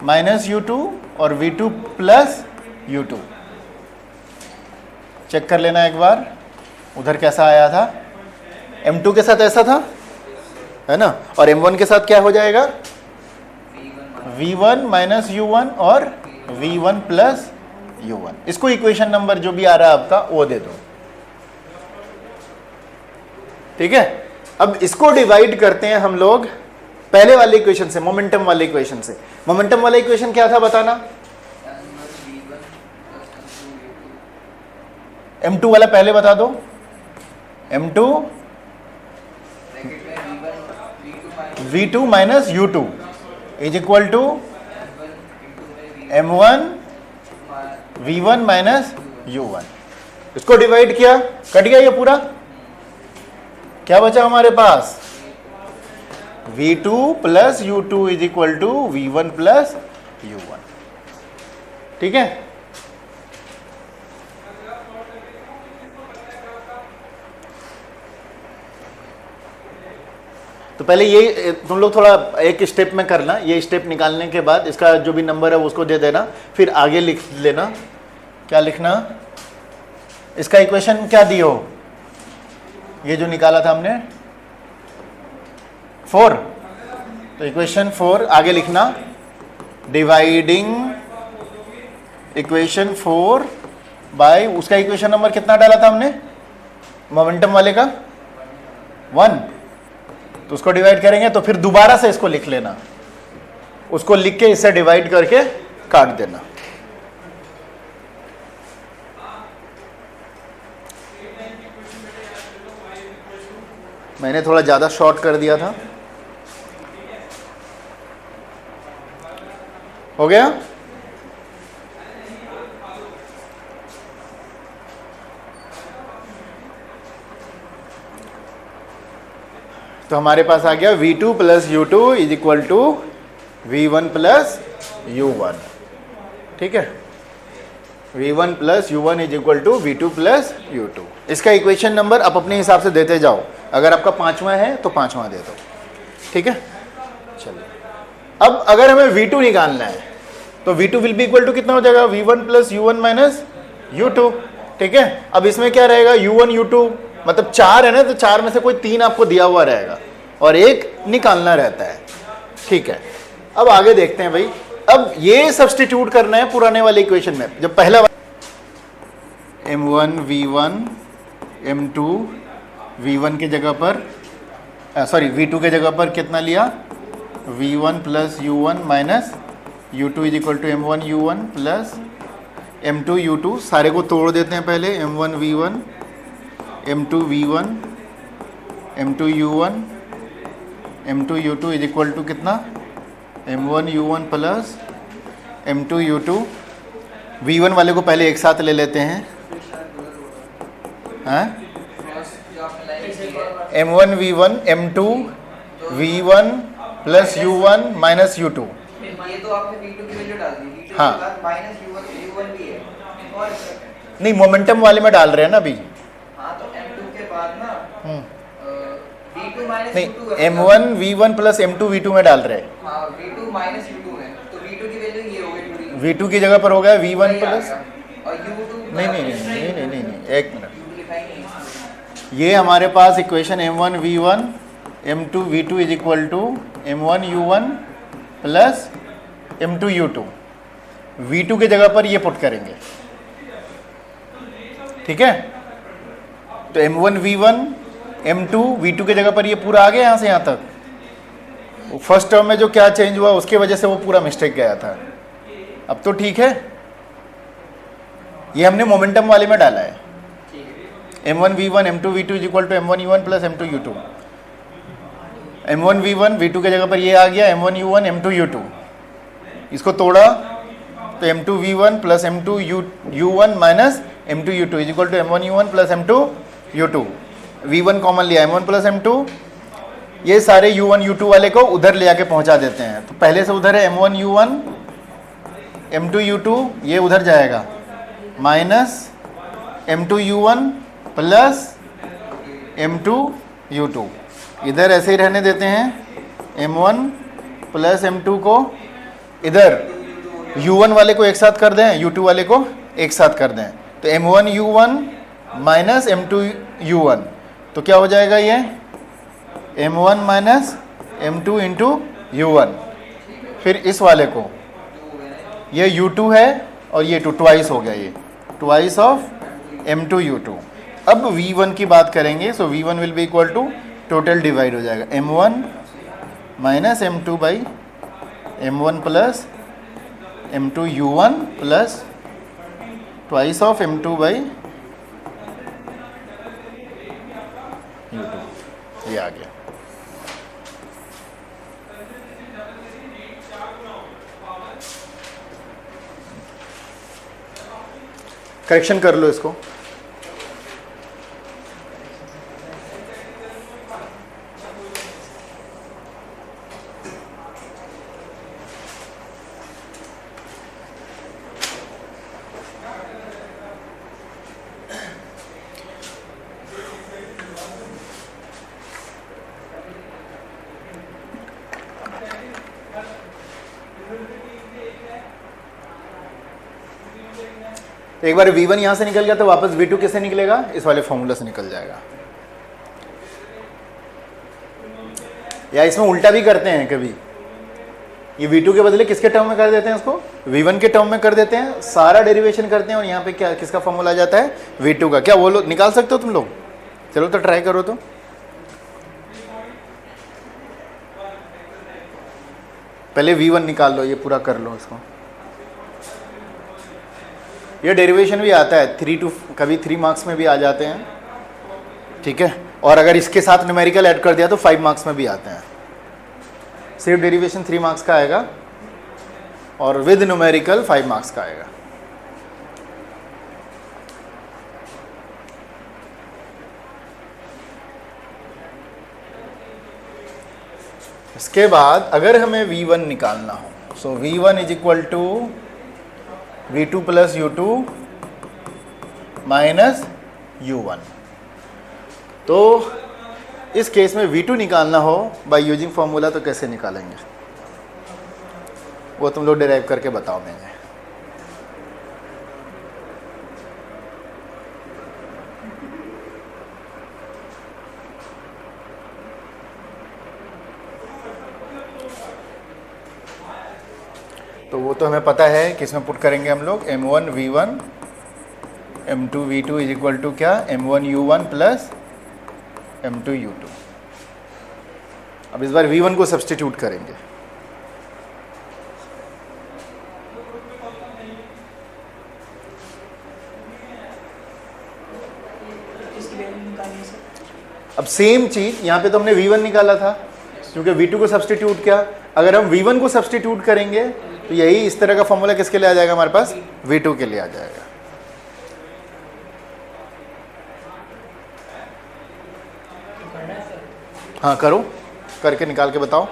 माइनस u2 और v2 प्लस u2। चेक कर लेना एक बार उधर कैसा आया था, m2 के साथ ऐसा था है ना, और m1 के साथ क्या हो जाएगा, v1 माइनस u1 और v1 प्लस u1। इसको इक्वेशन नंबर जो भी आ रहा है आपका वो दे दो, ठीक है। अब इसको डिवाइड करते हैं हम लोग पहले वाले इक्वेशन से, मोमेंटम वाले इक्वेशन से। मोमेंटम वाला इक्वेशन क्या था बताना? m2 वाला पहले बता दो। m2 v2 minus u2 is equal to m1 v1 minus u1। इसको डिवाइड किया, कट गया ये पूरा। क्या बचा हमारे पास? v2 plus u2 is equal to v1 plus u1, ठीक है। तो पहले ये तुम लोग थोड़ा एक स्टेप में करना, ये स्टेप निकालने के बाद इसका जो भी नंबर है उसको दे देना, फिर आगे लिख लेना। क्या लिखना? इसका इक्वेशन क्या दी हो, ये जो निकाला था हमने 4, तो इक्वेशन 4 आगे लिखना, डिवाइडिंग इक्वेशन 4 बाय, उसका इक्वेशन नंबर कितना डाला था हमने मोमेंटम वाले का? 1। तो उसको डिवाइड करेंगे तो फिर दोबारा से इसको लिख लेना, उसको लिख के इससे डिवाइड करके काट देना। मैंने थोड़ा ज़्यादा शॉर्ट कर दिया था, हो गया। तो हमारे पास आ गया v2 plus u2 is equal to v1 plus u1, ठीक है। v1 plus u1 is equal to v2 plus u2। इसका इक्वेशन नंबर आप अपने हिसाब से देते जाओ, अगर आपका 5वां है तो 5वां दे दो, ठीक है। चलिए, अब अगर हमें v2 निकालना है तो v2 will be equal to कितना हो जाएगा? v1 plus u1 minus u2, ठीक है। अब इसमें क्या रहेगा? u1 u2 मतलब 4 है ना, तो 4 में से कोई 3 आपको दिया हुआ रहेगा और 1 निकालना रहता है, ठीक है। अब आगे देखते हैं भाई, अब ये सब्स्टिट्यूट करना है पुराने वाले इक्वेशन में। जब पहला m1 v1 m2 v1 के जगह पर v2 के जगह पर कितना लिया? v1 plus u1 minus u2 is equal to m1 u1 plus m2 u2। सारे को तोड़ देते हैं पहले, m1 v1 m2 v1 m2 u1 m2 u2 is equal to कितना? m1 u1 plus m2 u2। v1 वाले को पहले एक साथ ले लेते हैं, हाँ? m1 v1 m2 v1 plus u1 minus u2। ये तो आपने v2 की वैल्यू डाल दी, v2 हाँ। के बाद माइनस u1 भी है और नहीं, मोमेंटम वाले में डाल रहे हैं ना अभी। हाँ, तो m2 के बाद ना v2 माइनस नहीं, u2 है। m1 v1 plus m2 v2 में डाल रहे हैं। हाँ, v2 माइनस u2 है, तो v2 की वैल्यू ये हो गई पूरी। v2 की जगह पर हो गया v1 प्लस, और u2 नहीं नहीं नहीं नहीं नहीं नहीं नहीं, एक मिनट, u2 लिखा ही नहीं है। ये हमारे पास equation m1 v1 m2 v2 is equal to m1 u1 plus m2 u2। v2 के जगह पर ये पुट करेंगे, ठीक है। तो m1 v1 m2 v2 के जगह पर ये पूरा आ गया यहाँ से यहाँ तक। फर्स्ट टर्म में जो क्या चेंज हुआ उसके वजह से वो पूरा मिस्टेक गया था। अब तो ठीक है, ये हमने मोमेंटम वाले में डाला है, m1 v1 m2 v2 is equal to m1 u1 plus m2 u2। m1 v1 v2 के जगह पर ये आ गया m1 u1 m2 u2। इसको तोड़ा तो m2 v1 plus m2 u1 minus m2 u2 is equal to m1 u1 plus m2 u2। v1 common लिया m1 plus m2, ये सारे u1 u2 वाले को उधर ले आके पहुंचा देते हैं। तो पहले से उधर है m1 u1 m2 u2, ये उधर जाएगा minus m2 u1 plus m2 u2, इधर ऐसे ही रहने देते हैं। m1 प्लस m2 को इधर u1 वाले को एक साथ कर दें, u2 वाले को एक साथ कर दें, तो m1 u1 minus m2 u1, तो क्या हो जाएगा ये m1 minus m2 into u1। फिर इस वाले को, ये u2 है और ये 2 ट्वाइस हो गया, ये ट्वाइस ऑफ m2 u2। अब v1 की बात करेंगे, so v1 will be equal to, total divide हो जाएगा m1 minus m2 by m1 plus m2 u1 plus twice of m2 by u2, ये आ गया। करेक्शन कर लो इसको। एक बार v1 यहां से निकल गया तो वापस v2 किससे निकलेगा, इस वाले फॉर्मूला से निकल जाएगा। या इसमें उल्टा भी करते हैं कभी, ये v2 के बदले किसके टर्म में कर देते हैं, इसको v1 के टर्म में कर देते हैं, सारा डेरिवेशन करते हैं और यहाँ पे क्या किसका फॉर्मूला आ जाता है, v2 का। क्या वो लोग निकाल सकते हो तुम लोग? चलो तो ट्राई करो। तो पहले v1 निकाल लो, ये पूरा कर लो इसको। ये डेरिवेशन भी आता है 3 to कभी 3 मार्क्स में भी आ जाते हैं, ठीक है। और अगर इसके साथ न्यूमेरिकल ऐड कर दिया तो 5 मार्क्स में भी आते हैं। सिर्फ डेरिवेशन 3 मार्क्स का आएगा और विद न्यूमेरिकल 5 मार्क्स का आएगा। इसके बाद अगर हमें v1 निकालना हो, so v1 is equal to v2 plus u2 minus u1। तो इस केस में v2 निकालना हो बाय यूजिंग फॉर्मूला तो कैसे निकालेंगे, वो तुम लोग डिराइव करके बताओ मुझे। तो वो तो हमें पता है कि इसमें पुट करेंगे हम लोग m1 v1 m2 v2 is equal to क्या, m1 u1 plus m2 u2। अब इस बार v1 को सब्स्टिट्यूट करेंगे। अब सेम चीज यहाँ पे तो हमने v1 निकाला था, क्योंकि v2 को सब्स्टिट्यूट किया। अगर हम v1 को सब्स्टिट्यूट करेंगे तो यही इस तरह का फॉर्मूला किसके लिए आ जाएगा हमारे पास, v2 के लिए आ जाएगा। हाँ करो, करके निकाल के बताओ।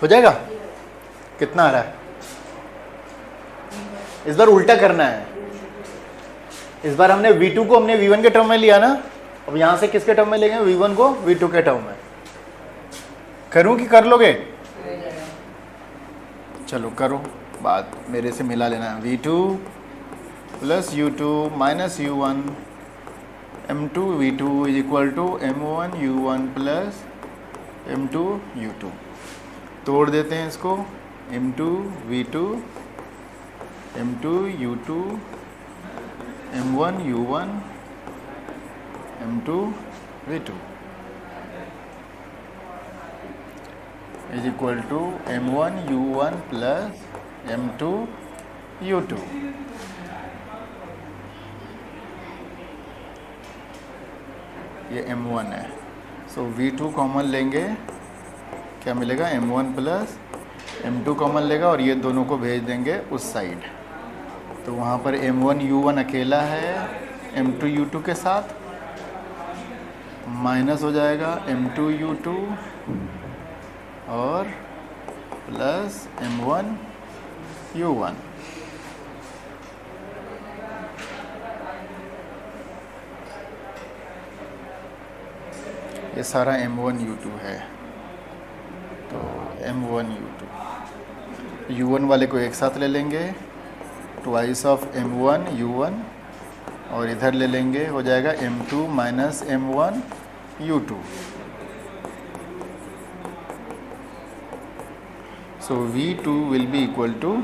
हो जाएगा? कितना आ रहा है? इस बार उल्टा करना है। इस बार हमने v2 को हमने v1 के टर्म में लिया ना, अब यहां से किसके टर्म में लेंगे, v1 को v2 के टर्म में। करूं कि कर लोगे? चलो करो, बात मेरे से मिला लेना। v2 plus u2 minus u1 m2 v2 is equal to m1 u1 plus m2 u2। तोड़ देते हैं इसको, m2 v2 m2 u2 m1 u1 m2 v2 is equal to m1 u1 plus m2 u2। ये m1 है, सो v2 common लेंगे, क्या मिलेगा m1 plus m2 common लेगा और ये दोनों को भेज देंगे उस साइड, तो वहाँ पर m1 u1 अकेला है m2 u2 के साथ, माइनस हो जाएगा m2 u2 और प्लस m1 u1। ये सारा m1 u2 है, तो m1 u2 u1 वाले को एक साथ ले लेंगे, ट्वाइस ऑफ m1 u1 और इधर ले लेंगे, हो जाएगा m2 minus m1 u2। So v2 will be equal to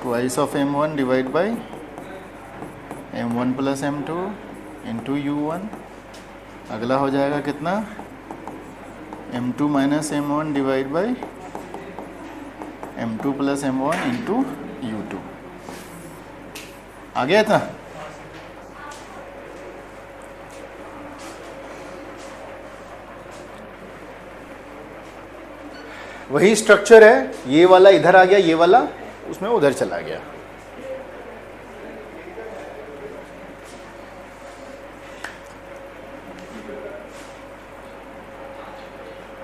twice of m1 divide by m1 plus m2 into u1। अगला हो जाएगा कितना, m2 minus m1 divide by m2 plus m1 into u2। आ गया था। वही स्ट्रक्चर है, ये वाला इधर आ गया, ये वाला उसमें उधर चला गया।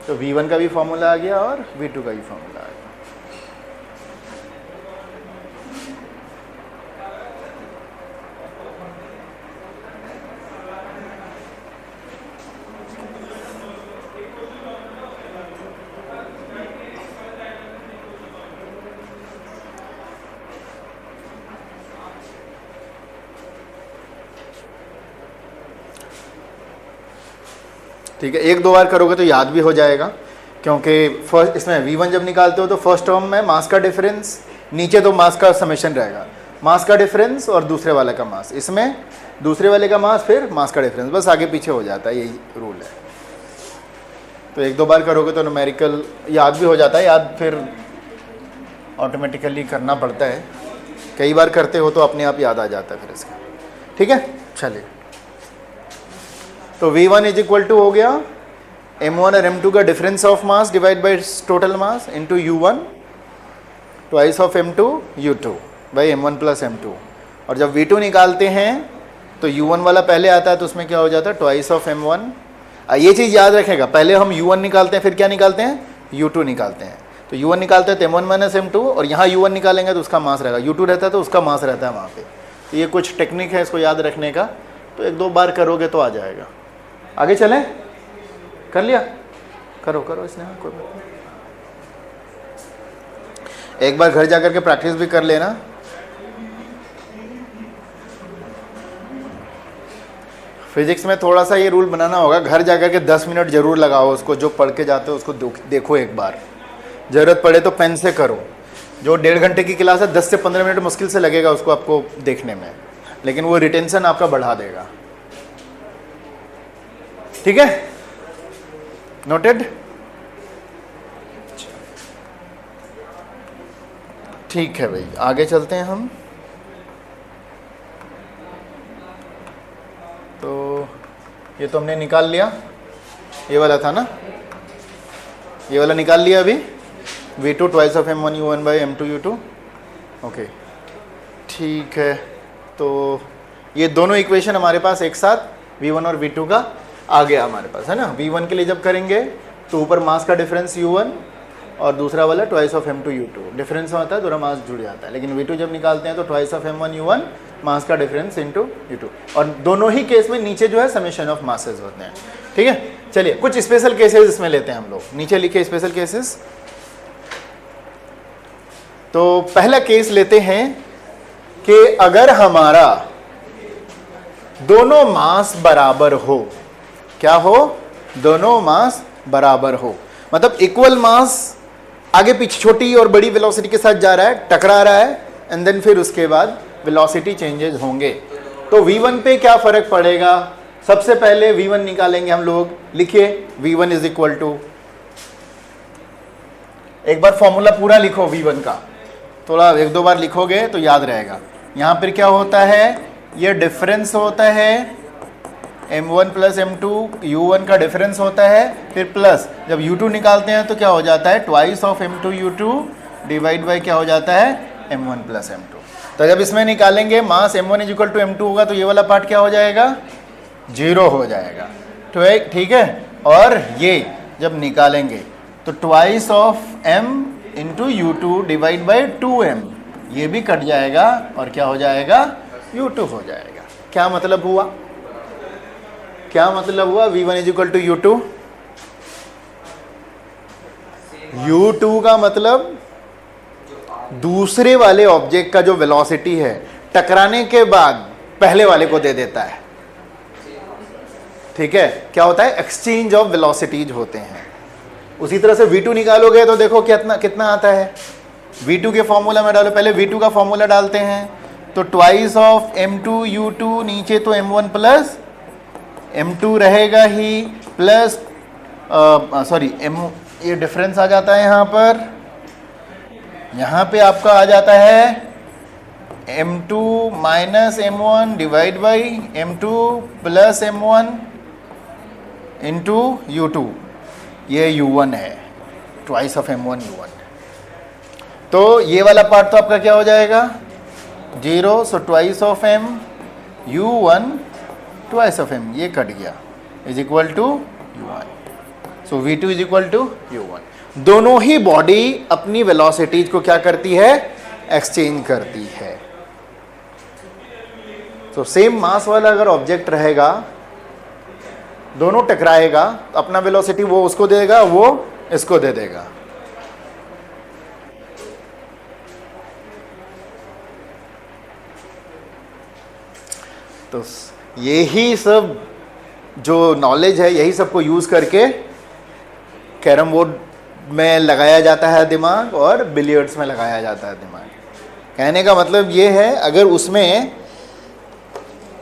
तो V1 का भी फॉर्मूला आ गया और V2 का भी फॉर्मूला आ गया। ठीक है, एक दो बार करोगे तो याद भी हो जाएगा, क्योंकि फर्स्ट इसमें V1 जब निकालते हो तो फर्स्ट टर्म में मास का डिफरेंस, नीचे तो मास का समेशन रहेगा, मास का डिफरेंस और दूसरे वाले का मास, इसमें दूसरे वाले का मास फिर मास का डिफरेंस, बस आगे पीछे हो जाता है, यही रूल है। तो एक दो बार करोगे तो न्यूमेरिकल याद भी हो जाता है, याद फिर ऑटोमेटिकली करना पड़ता है, कई बार करते हो तो अपने आप याद आ जाता है फिर इसका। ठीक है, चलिए। तो V1 इज इक्वल टू हो गया m1 और m2 का difference of mass divide by total mass into u1 twice of m2 u2 by m1 plus m2। और जब V2 निकालते हैं तो u1 वाला पहले आता है, तो उसमें क्या हो जाता है ट्वाइस ऑफ m1। ये चीज़ याद रखेगा, पहले हम u1 निकालते हैं फिर क्या निकालते हैं u2 निकालते हैं। तो u1 निकालते हैं तो m1 माइनस m2, और यहाँ u1 निकालेंगे तो उसका मास रहेगा, u2 रहता है तो उसका मास रहता है वहाँ पे। तो ये कुछ टेक्निक है इसको याद रखने का, तो एक दो बार करोगे तो आ जाएगा। आगे चलें, कर लिया, करो करो इसने कोई बात नहीं। एक बार घर जाकर के प्रैक्टिस भी कर लेना। फिजिक्स में थोड़ा सा ये रूल बनाना होगा, घर जाकर के 10 मिनट जरूर लगाओ उसको, जो पढ़ के जाते हो उसको देखो एक बार, ज़रूरत पड़े तो पेन से करो। जो 1.5 घंटे की क्लास है 10 से 15 मिनट मुश्किल से लगेगा उसको आपको देखने में, लेकिन वो रिटेंशन आपका बढ़ा देगा। ठीक है, नोटेड। ठीक है भाई, आगे चलते हैं हम। तो ये तो हमने निकाल लिया, ये वाला था ना, ये वाला निकाल लिया अभी, V2 twice of m1 u1 by m2 u2। Okay, ठीक है। तो ये दोनों इक्वेशन हमारे पास एक साथ V1 और V2 का आ गया हमारे पास, है ना। V1 के लिए जब करेंगे तो ऊपर मास का डिफरेंस u1 और दूसरा वाला twice of m2 u2, difference होता है थोड़ा मास जुड़ जाता है। लेकिन V2 जब निकालते हैं तो ट्वाइस ऑफ m1 u1 मास का डिफरेंस इनटू u2, और दोनों ही केस में नीचे जो है समेशन ऑफ मासेस होते हैं। ठीक है, चलिए कुछ स्पेशल केसेस इसमें लेते हैं हम लोग, नीचे लिखे स्पेशल केसेस। तो पहला केस लेते हैं कि अगर हमारा दोनों मास बराबर हो, क्या हो, दोनों मास बराबर हो, मतलब इक्वल मास, आगे पीछे छोटी और बड़ी वेलोसिटी के साथ जा रहा है, टकरा रहा है, एंड देन फिर उसके बाद वेलोसिटी चेंजेस होंगे। तो v1 पे क्या फ़र्क पड़ेगा? सबसे पहले v1 निकालेंगे हम लोग। लिखिए v1 इज इक्वल टू, एक बार फॉर्मूला पूरा लिखो v1 का, थोड़ा एक दो बार लिखोगे तो याद रहेगा। यहाँ पर क्या होता है, ये डिफरेंस होता है m1 प्लस m2, u1 का डिफरेंस होता है, फिर प्लस जब u2 निकालते हैं तो क्या हो जाता है, twice of m2 u2 divide by क्या हो जाता है, m1 प्लस m2। तो जब इसमें निकालेंगे मास m1 is equal to m2 होगा तो ये वाला पार्ट क्या हो जाएगा, 0 हो जाएगा। ठीक है, और ये जब निकालेंगे तो twice of m into u2 divide by 2m, ये भी कट जाएगा और क्या हो जाएगा, u2 हो जाएगा। क्या मतलब हुआ, क्या मतलब हुआ, v1 is equal to u2। u2 का मतलब दूसरे वाले ऑब्जेक्ट का जो वेलोसिटी है टकराने के बाद पहले वाले को दे देता है। ठीक है, क्या होता है, एक्सचेंज ऑफ वेलोसिटीज होते हैं। उसी तरह से v2 निकालोगे तो देखो कितना कितना आता है, v2 के फॉर्मूला में डालो, पहले v2 का फॉर्मूला डालते हैं तो ट्वाइस ऑफ m2 u2, नीचे तो m1 प्लस m2 रहेगा ही, प्लस सॉरी ये डिफरेंस आ जाता है यहाँ पे आपका आ जाता है m2 minus m1 divide by m2 plus m1 into u2, ये u1 है, ट्वाइस ऑफ m1 u1। तो ये वाला पार्ट तो आपका क्या हो जाएगा, 0, so twice of m u1 twice of m, ये कट गया, is equal to u1। So v2 is equal to u1। दोनों ही बॉडी अपनी वेलोसिटीज को क्या करती है, एक्सचेंज करती है। तो सेम मास वाला अगर ऑब्जेक्ट रहेगा, दोनों टकराएगा, अपना वेलोसिटी वो उसको देगा, वो इसको दे देगा। तो यही सब जो नॉलेज है, यही सबको यूज करके कैरम बोर्ड में लगाया जाता है दिमाग, और बिलियर्ड्स में लगाया जाता है दिमाग। कहने का मतलब ये है, अगर उसमें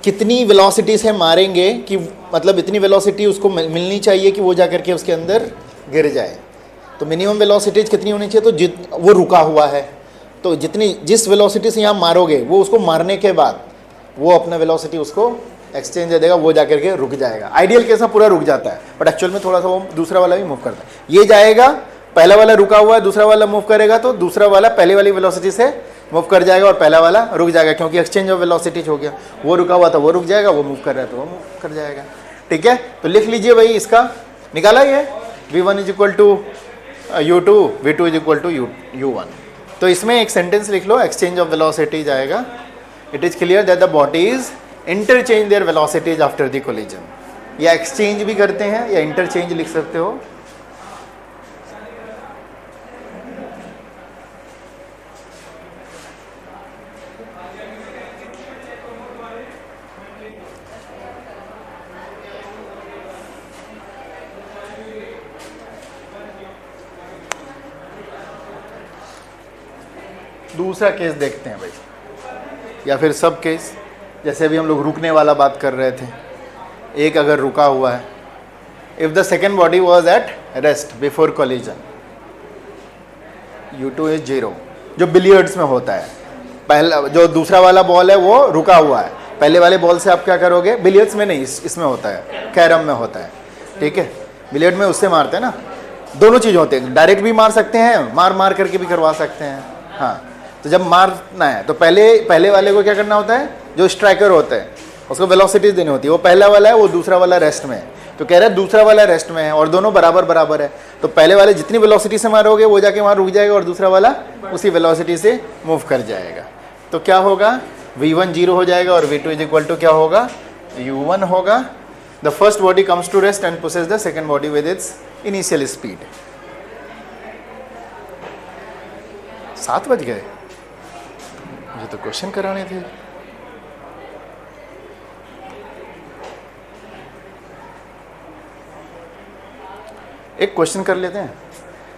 कितनी वेलोसिटी से मारेंगे कि मतलब इतनी वेलोसिटी उसको मिलनी चाहिए कि वो जा करके उसके अंदर गिर जाए। तो मिनिमम वेलोसिटीज कितनी होनी चाहिए, तो वो रुका हुआ है तो जिस वेलोसिटी से यहाँ मारोगे वो उसको मारने के बाद वो अपना वेलोसिटी उसको एक्सचेंज दे देगा, वो जा करके रुक जाएगा। आइडियल केस में पूरा रुक जाता है, बट एक्चुअल में थोड़ा सा वो दूसरा वाला भी मूव करता है। ये जाएगा, पहला वाला रुका हुआ है, दूसरा वाला मूव करेगा तो दूसरा वाला पहले वाली वेलोसिटी से मूव कर जाएगा और पहला वाला रुक जाएगा, क्योंकि एक्सचेंज ऑफ वेलोसिटीज हो गया। वो रुका हुआ था वो रुक जाएगा, वो मूव कर रहा है तो वो मूव कर जाएगा। ठीक है, तो लिख लीजिए भाई, इसका निकाला ही है, v1 is equal to u2, v2 is equal to u1। तो इसमें एक सेंटेंस लिख लो, एक्सचेंज ऑफ वेलोसिटीज आएगा। It is clear that the bodies interchange their velocities after the collision. या एक्सचेंज भी करते हैं या इंटरचेंज लिख सकते हो। दूसरा केस देखते हैं भाई, या फिर सब केस। जैसे अभी हम लोग रुकने वाला बात कर रहे थे, एक अगर रुका हुआ है, if the second body was at rest before collision, u2 is 0, जो बिलियर्ड्स में होता है। पहला जो दूसरा वाला बॉल है वो रुका हुआ है, पहले वाले बॉल से आप क्या करोगे, बिलियर्ड्स में नहीं, इसमें होता है, कैरम में होता है। ठीक है, बिलियर्ड में उससे मारते हैं ना, दोनों चीज़ होते हैं, डायरेक्ट भी मार सकते हैं, मार करके भी करवा सकते हैं। हाँ, तो जब मारना है तो पहले वाले को क्या करना होता है, जो स्ट्राइकर होता है उसको वेलोसिटीज देनी होती है। वो पहला वाला है, वो दूसरा वाला रेस्ट में है, तो कह रहे हैं दूसरा वाला रेस्ट में है और दोनों बराबर बराबर है। तो पहले वाले जितनी वेलोसिटी से मारोगे वो जाके वहाँ रुक जाएगा और दूसरा वाला उसी वेलोसिटी से मूव कर जाएगा। तो क्या होगा, v1 0 हो जाएगा और v2 इज इक्वल टू क्या होगा, u1 होगा। The first body comes to rest and pushes the second body with its initial speed. 7 बज गए, मुझे तो क्वेश्चन कराने थे। एक क्वेश्चन कर लेते हैं,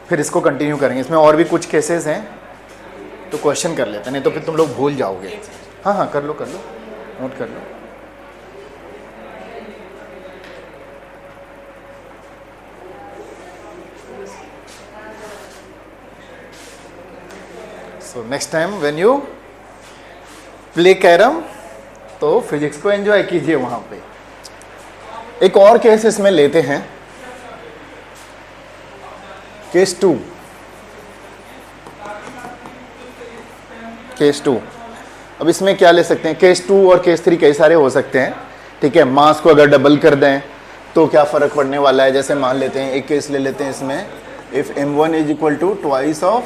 फिर इसको कंटिन्यू करेंगे। इसमें और भी कुछ केसेस हैं, तो क्वेश्चन कर लेते हैं, नहीं तो फिर तुम लोग भूल जाओगे। हाँ हाँ कर लो नोट कर लो। So next time when you play carrom तो फिजिक्स को एंजॉय कीजिए वहां पे। एक और केस इसमें लेते हैं, केस 2। केस 2, अब इसमें क्या ले सकते हैं, केस 2 और केस 3 कई सारे हो सकते हैं, ठीक है। मास को अगर डबल कर दें तो क्या फ़र्क पड़ने वाला है, जैसे मान लेते हैं एक केस ले लेते हैं इसमें, if m1 is equal to twice of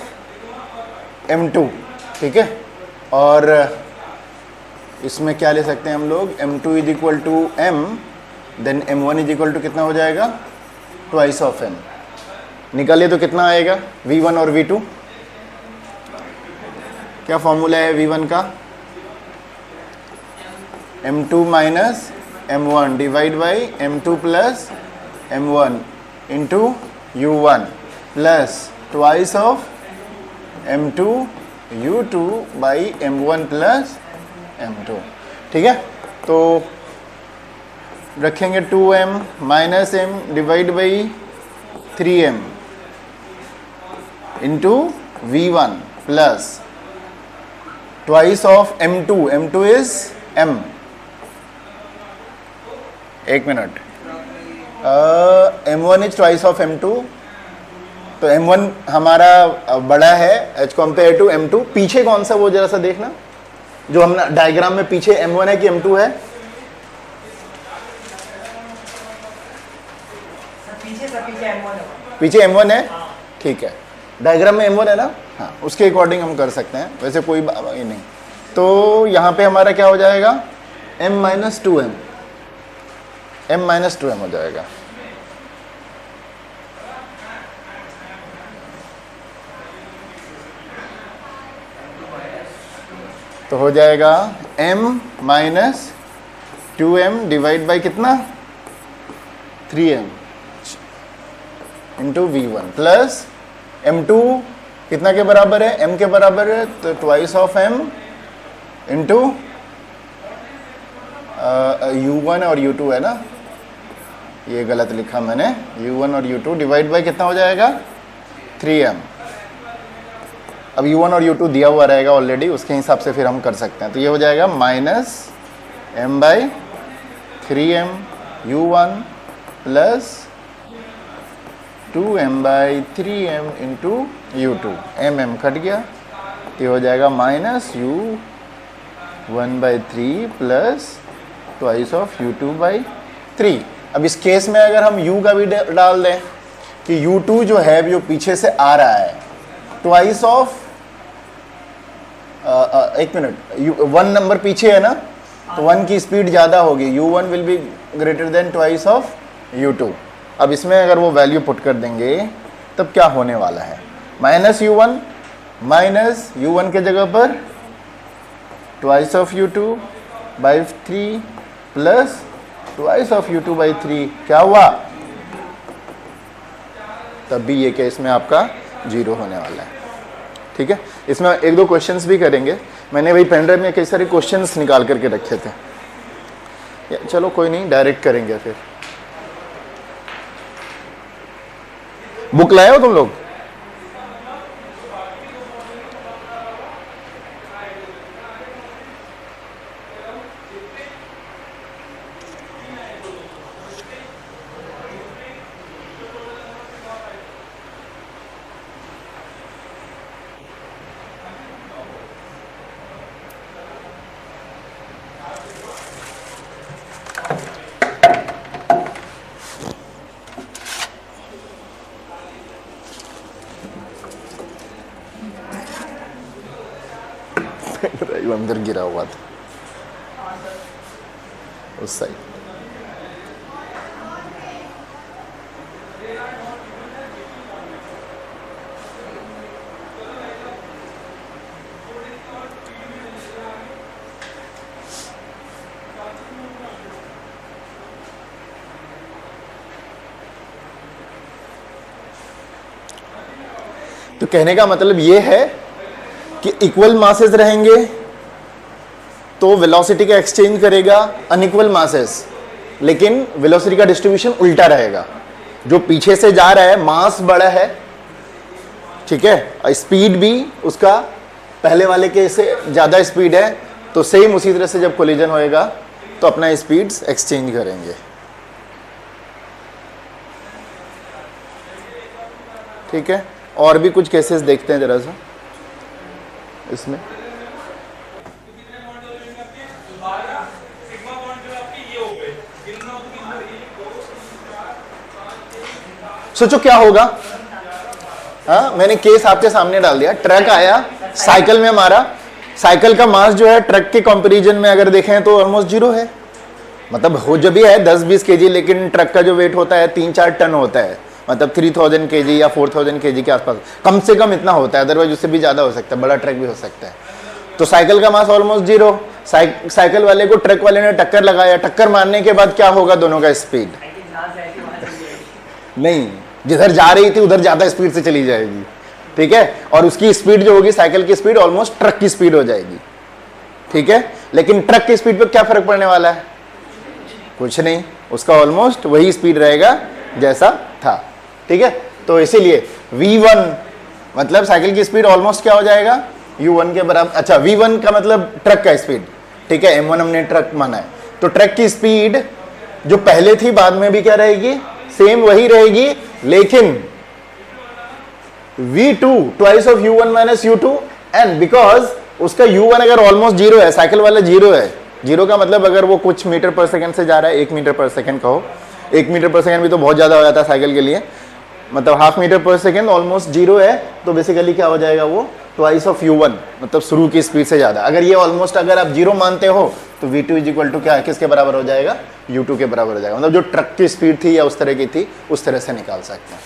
m2, ठीक है। और इसमें क्या ले सकते हैं हम लोग, m2 is equal to m, then m1 is equal to कितना हो जाएगा, ट्वाइस ऑफ m। निकालिए तो कितना आएगा, v1 और v2। क्या फॉर्मूला है v1 का, m2 minus m1 divide by m2 plus m1 into u1 plus twice of m2 u2 by m1 plus m2, ठीक है। तो रखेंगे 2m minus m divide by 3m into v1 plus twice of m2 is m। एक minute, m1 is twice of m2, तो m1 हमारा बड़ा है as compare to m2। पीछे कौन सा, वो जरा सा देखना, जो हम डायग्राम में पीछे m1 है कि m2 है, पीछे m1 है, ठीक है। डायग्राम में m1 है ना, हाँ, उसके अकॉर्डिंग हम कर सकते हैं, वैसे कोई ये नहीं। तो यहाँ पे हमारा क्या हो जाएगा, m minus 2m, m minus 2m हो जाएगा। तो हो जाएगा m minus 2m divide by कितना, 3m into v1 plus m2 कितना के बराबर है, m के बराबर है, तो twice of m into u1 और u2 है ना, ये गलत लिखा मैंने, u1 और u2 डिवाइड बाई कितना हो जाएगा, 3m। अब u1 और u2 दिया हुआ रहेगा ऑलरेडी, उसके हिसाब से फिर हम कर सकते हैं। तो ये हो जाएगा minus m by 3m u1 plus 2m by 3m into u2, m cut गया, तो ये हो जाएगा minus u1 by 3 plus twice of u2 by 3। अब इस केस में अगर हम u का भी डाल दें कि u2 जो है जो पीछे से आ रहा है, ट्वाइस ऑफ एक मिनट, 1 नंबर पीछे है ना, तो 1 की स्पीड ज़्यादा होगी, u1 will be greater than twice of u2। अब इसमें अगर वो वैल्यू पुट कर देंगे तब क्या होने वाला है, माइनस u1 के जगह पर twice of u2 by 3 plus twice of u2 by 3, क्या हुआ, तब भी ये केस में आपका 0 होने वाला है, ठीक है। इसमें 1-2 क्वेश्चंस भी करेंगे, मैंने वही पेन ड्राइव में कई सारे क्वेश्चंस निकाल करके रखे थे, चलो कोई नहीं, डायरेक्ट करेंगे। फिर बुक लाए हो तुम लोग, अंदर गिरा हुआ था उस साइड। तो कहने का मतलब ये है कि इक्वल मासेस रहेंगे तो वेलोसिटी का एक्सचेंज करेगा अनइक्वल मासेस, लेकिन वेलोसिटी का डिस्ट्रीब्यूशन उल्टा रहेगा। जो पीछे से जा रहा है मास बड़ा है, ठीक है, स्पीड भी उसका पहले वाले के से ज़्यादा स्पीड है, तो सेम उसी तरह से जब कोलिजन होएगा तो अपना स्पीड्स एक्सचेंज करेंगे। ठीक है, और भी कुछ केसेस देखते हैं जरा सा इसमें। सोचो क्या होगा। हाँ, मैंने केस आपके सामने डाल दिया। ट्रक आया, साइकिल में मारा, साइकिल का मास जो है ट्रक के कंपैरिजन में अगर देखें तो ऑलमोस्ट जीरो है। मतलब हो जो भी है 10-20 केजी, लेकिन ट्रक का जो वेट होता है 3-4 टन होता है, मतलब 3000 केजी या 4000 केजी के आसपास, कम से कम इतना होता है, अदरवाइज उससे भी ज़्यादा हो सकता है, बड़ा ट्रक भी हो सकता है। तो साइकिल का मास ऑलमोस्ट जीरो। साइकिल वाले को ट्रक वाले ने टक्कर लगाया, टक्कर मारने के बाद क्या होगा दोनों का स्पीड? नहीं, जिधर जा रही थी उधर ज़्यादा स्पीड से चली जाएगी, ठीक है, और उसकी स्पीड जो होगी, साइकिल की स्पीड ऑलमोस्ट ट्रक की स्पीड हो जाएगी, ठीक है। लेकिन ट्रक की स्पीड पे क्या फर्क पड़ने वाला है? कुछ नहीं, उसका ऑलमोस्ट वही स्पीड रहेगा जैसा था, ठीक है। तो इसीलिए v1 मतलब साइकिल की स्पीड ऑलमोस्ट क्या हो जाएगा? u1 के बराबर। अच्छा, v1 का मतलब ट्रक का स्पीड, ठीक है, m1 हमने ट्रक माना है, तो ट्रक की स्पीड जो पहले थी बाद में भी क्या रहेगी? सेम वही रहेगी, लेकिन v2 twice of u1 minus u2, and because उसका u1 अगर ऑलमोस्ट जीरो है, साइकिल वाला जीरो है, जीरो का मतलब अगर वो कुछ मीटर पर सेकंड से जा रहा है, 1 मीटर पर सेकंड कहो, 1 मीटर पर सेकंड भी तो बहुत ज़्यादा हो जाता है साइकिल के लिए, मतलब हाफ मीटर पर सेकंड ऑलमोस्ट जीरो है, तो बेसिकली क्या हो जाएगा वो? ट्वाइस ऑफ u1, मतलब शुरू की स्पीड से ज़्यादा। अगर ये ऑलमोस्ट अगर आप जीरो मानते हो तो v2 इज इक्वल टू क्या है, किसके बराबर हो जाएगा? u2 के बराबर हो जाएगा, मतलब जो ट्रक की स्पीड थी या उस तरह की थी, उस तरह से निकाल सकते हैं,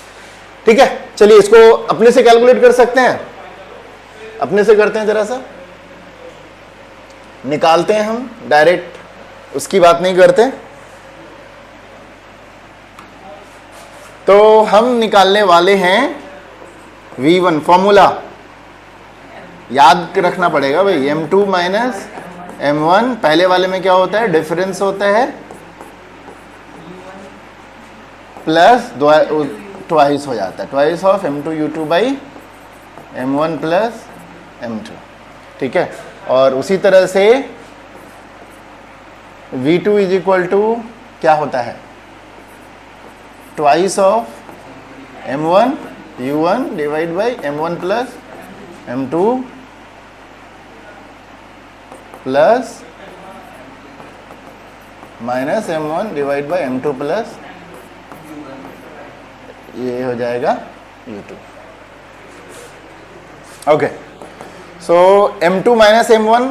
ठीक है। चलिए इसको अपने से कैलकुलेट कर सकते हैं, अपने से करते हैं, जरा सा निकालते हैं हम, डायरेक्ट उसकी बात नहीं करते। तो हम निकालने वाले हैं v1, फॉर्मूला याद रखना पड़ेगा भाई, m2 माइनस m1, पहले वाले में क्या होता है? डिफरेंस होता है प्लस ट्वाइस हो जाता है, twice of m2 u2 by m1 plus m2, ठीक है। और उसी तरह से v2 इज इक्वल टू क्या होता है? Twice of m1 u1 divide by m1 plus m2 plus minus m1 divide by m2 plus, ये हो जाएगा u2। ओके, सो m2 माइनस m1,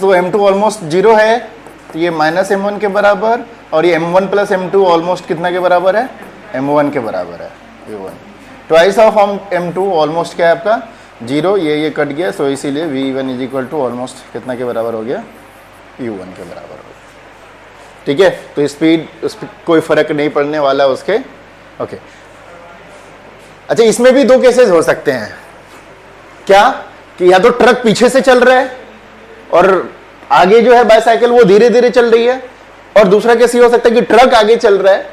तो m2 ऑलमोस्ट जीरो है, तो ये माइनस m1 के बराबर, और ये m1 प्लस m2 ऑलमोस्ट कितना के बराबर है? m1 के बराबर है, u1। Twice of m2 almost क्या है आपका? जीरो, ये कट गया, सो इसीलिए v1 is equal to almost कितना के बराबर हो गया? u1 के बराबर हो गया, ठीक है। तो स्पीड उस पर कोई फर्क नहीं पड़ने वाला उसके, ओके। अच्छा, इसमें भी दो केसेस हो सकते हैं, क्या कि या तो ट्रक पीछे से चल रहा है और आगे जो है बाईसाइकिल वो धीरे धीरे चल रही है, और दूसरा केस ये हो सकता है कि ट्रक आगे चल रहा है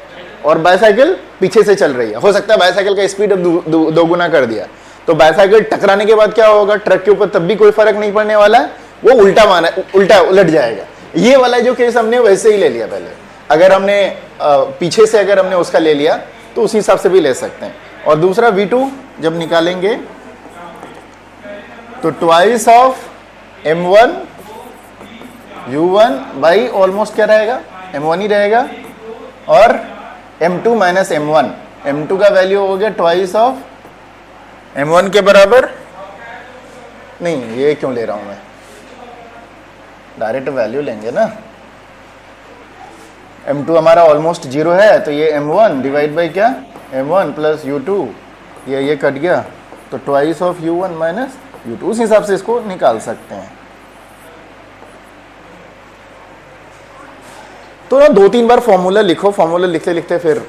और बाईसाइकिल पीछे से चल रही है। हो सकता है बाईसाइकिल का स्पीड अब दोगुना कर दिया, तो बाईसाइकिल टकराने के बाद क्या होगा? ट्रक के ऊपर तब भी कोई फर्क नहीं पड़ने वाला है, वो उल्टा उलट जाएगा। ये वाला जो केस हमने वैसे ही ले लिया पहले, अगर हमने पीछे से अगर हमने उसका ले लिया तो उसी हिसाब से भी ले सकते हैं। और दूसरा v2 जब निकालेंगे तो twice of m1 u1 by almost क्या रहेगा? m1 ही रहेगा, और m2 माइनस m1, m2 का वैल्यू हो गया ट्वाइस ऑफ m1 के बराबर। नहीं, ये क्यों ले रहा हूं मैं, डायरेक्ट वैल्यू लेंगे ना। m2 हमारा ऑलमोस्ट जीरो है, तो ये m1 डिवाइड बाई क्या? m1 प्लस u2, ये कट गया, तो twice of u1 minus u2, उस हिसाब से इसको निकाल सकते हैं। तो ना 2-3 बार फॉर्मूला लिखो, फॉर्मूला लिखते लिखते फिर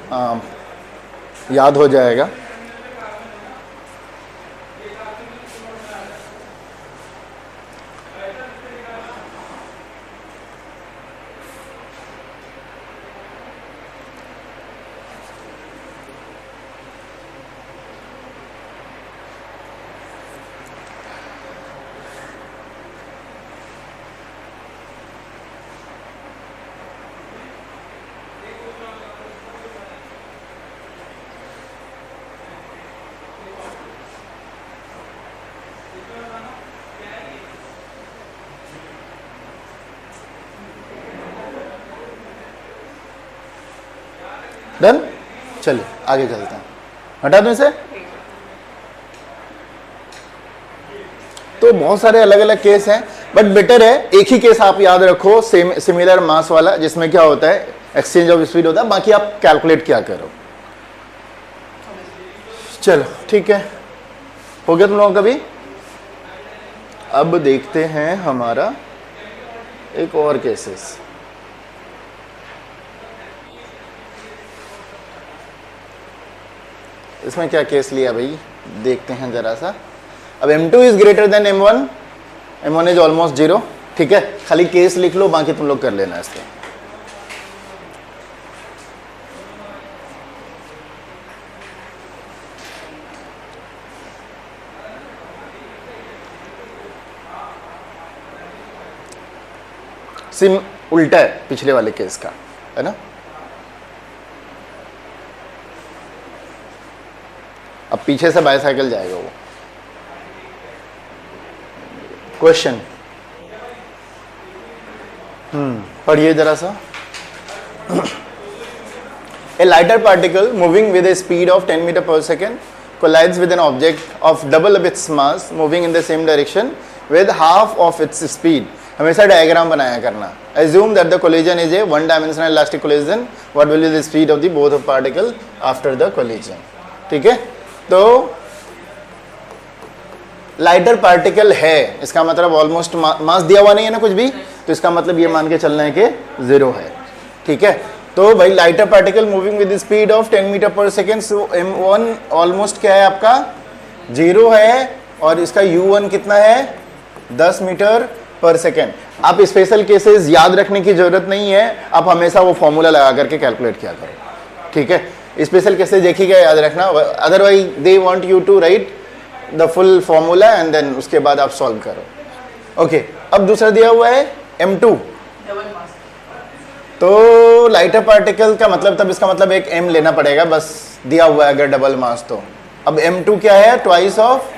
याद हो जाएगा। डन, चलिए आगे चलते हैं, हटा दूं इसे। तो बहुत सारे अलग अलग केस हैं, बट बेटर है एक ही केस आप याद रखो, सेम सिमिलर मास वाला, जिसमें क्या होता है एक्सचेंज ऑफ स्पीड होता है, बाकी आप कैलकुलेट क्या करो। चलो ठीक है, हो गया तुम लोगों का भी। अब देखते हैं हमारा एक और केसेस। इसमें क्या केस लिया भाई, देखते हैं जरा सा। अब M2 is greater than M1, M1 is almost 0, ठीक है, खाली केस लिख लो, बाकी तुम लोग कर लेना इसके। सिम उल्टा है पिछले वाले केस का, है ना। अब पीछे से बाईसाइकिल जाएगा वो। क्वेश्चन पढ़िए जरा सा। A lighter particle moving with a speed of 10 meter per second collides with an object of double of its mass moving in the same direction with half of its speed. हमेशा diagram बनाया करना। Assume that the collision is a one dimensional elastic collision. What will be the speed of the both of particle after the collision? ठीक है, तो lighter particle है, इसका मतलब almost मास दिया हुआ नहीं है ना कुछ भी, तो इसका मतलब ये मान के चलना है कि 0 है, ठीक है। तो भाई lighter particle moving with speed of 10 metre per second, so M1 almost क्या है आपका 0 है, और इसका U1 कितना है 10 मीटर पर सेकेंड। आप स्पेशल केसेस याद रखने की जरूरत नहीं है, आप हमेशा वो फॉर्मूला लगा करके कैलकुलेट किया करो, ठीक है। स्पेशल केसेस देखिएगा, याद रखना, otherwise they want you to write the full formula and then उसके बाद आप सॉल्व करो। ओके, अब दूसरा दिया हुआ है M2, तो लाइटर पार्टिकल का मतलब, तब इसका मतलब एक M लेना पड़ेगा, बस दिया हुआ है अगर डबल मास तो। अब M2 क्या है, ट्वाइस ऑफ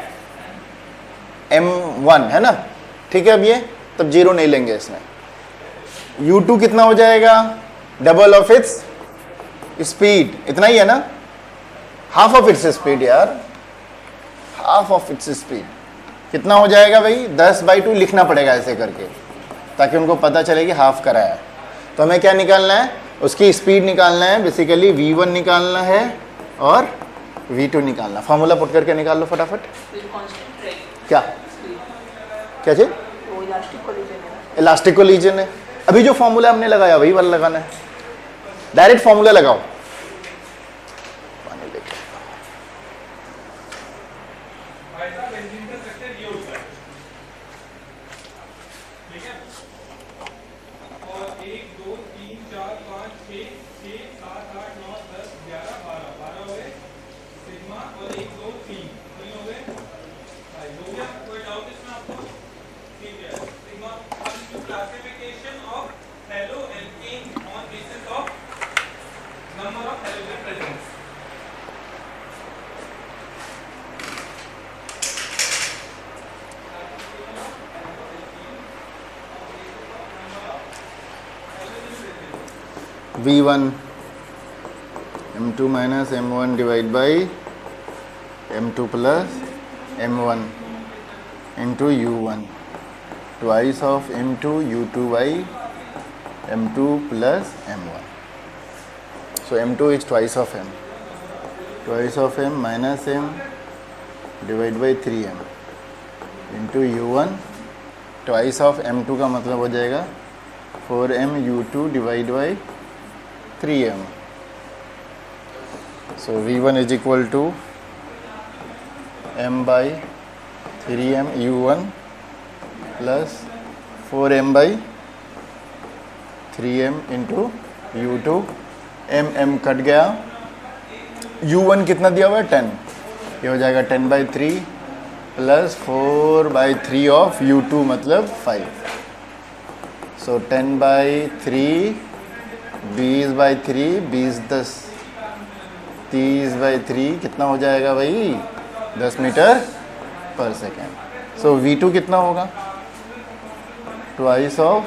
M1 है ना, ठीक है। अब ये तब 0 नहीं लेंगे इसमें। U2 कितना हो जाएगा, डबल ऑफ इट्स स्पीड, इतना ही है ना, हाफ ऑफ इट्स स्पीड यार, हाफ ऑफ इट्स स्पीड कितना हो जाएगा भाई, 10/2 लिखना पड़ेगा ऐसे करके, ताकि उनको पता चले कि हाफ करा है। तो हमें क्या निकालना है, उसकी स्पीड निकालना है, बेसिकली V1 निकालना है और V2 निकालना। फॉर्मूला पुट करके निकाल लो फटाफट। क्या क्या चीज, इलास्टिक कोलिजन है। अभी जो फॉर्मूला हमने लगाया वही वाला लगाना है, डायरेक्ट फॉर्मूला लगाओ। V1 M2 minus M1 divided by M2 plus M1 into U1 twice of M2 U2 by M2 plus M1. So M2 is twice of M, twice of M minus M divided by 3M into U1 twice of M2 का मतलब हो जाएगा 4M U2 divided by 3M. So V1 is equal to M by 3M U1 plus 4M by 3M into U2. M cut गया, U1 कितना दिया हुआ है 10, ये हो जाएगा 10/3 प्लस 4/3 ऑफ U2 मतलब 5। सो 10/3 20/3 20 10 30/3 कितना हो जाएगा भाई 10 मीटर पर सेकेंड। सो V2 कितना होगा, twice of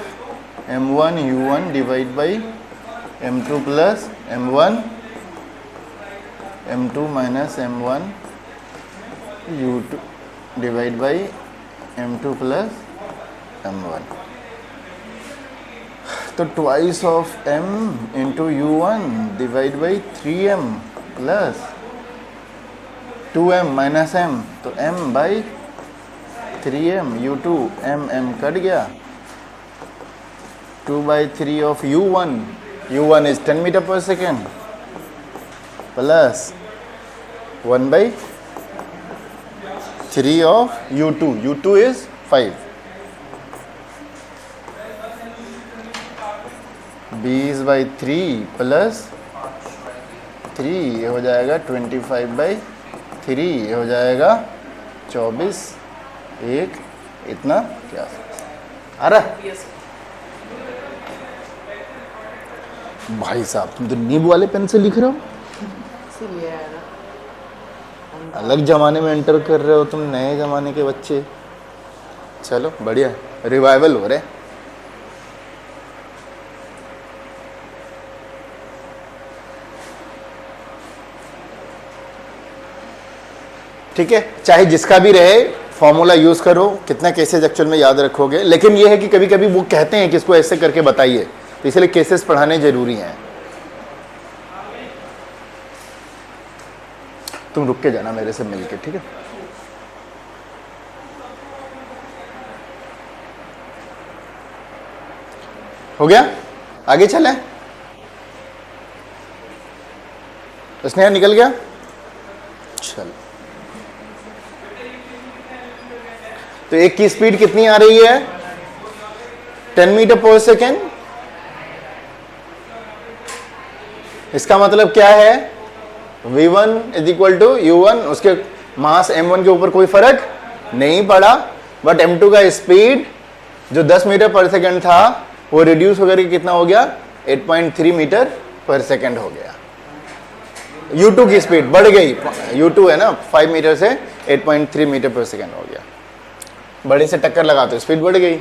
M1 U1 divide by M2 plus M1 m2 minus m1 u2 divide by m2 plus m1, तो twice of m into u1 divide by 3m plus 2m minus m, तो m by 3m u2, m cut गया, 2 by 3 of u1 is 10 meter per second plus 1 by 3 of u2 is 5, बीस by 3 plus 3 ये हो जाएगा 25 by 3, ये हो जाएगा 24, एक इतना क्या आ रहा है? भाई साहब तुम तो नींब वाले पेन से लिख रहे हो, अलग जमाने में एंटर कर रहे हो तुम, नए जमाने के बच्चे। चलो बढ़िया, रिवाइवल हो रहे। ठीक है, चाहे जिसका भी रहे फॉर्मूला यूज करो, कितना केसेस एक्चुअल में याद रखोगे, लेकिन ये है कि कभी कभी वो कहते हैं कि इसको ऐसे करके बताइए, तो इसलिए केसेस पढ़ाने जरूरी हैं। तुम रुक के जाना मेरे से मिलके, ठीक है? हो गया, आगे चले। स्नेहा निकल गया, चल। तो एक की स्पीड कितनी आ रही है? 10 मीटर पर सेकेंड। इसका मतलब क्या है? v1 is equal to u1, उसके मास m1 के ऊपर कोई फर्क नहीं पड़ा, बट m2 का स्पीड जो 10 मीटर पर सेकेंड था वो रिड्यूस होकर कितना हो गया? 8.3 मीटर पर सेकेंड हो गया। u2 की स्पीड बढ़ गई, u2 है ना 5 मीटर से 8.3 मीटर पर सेकेंड हो गया। बड़े से टक्कर लगा तो स्पीड बढ़ गई।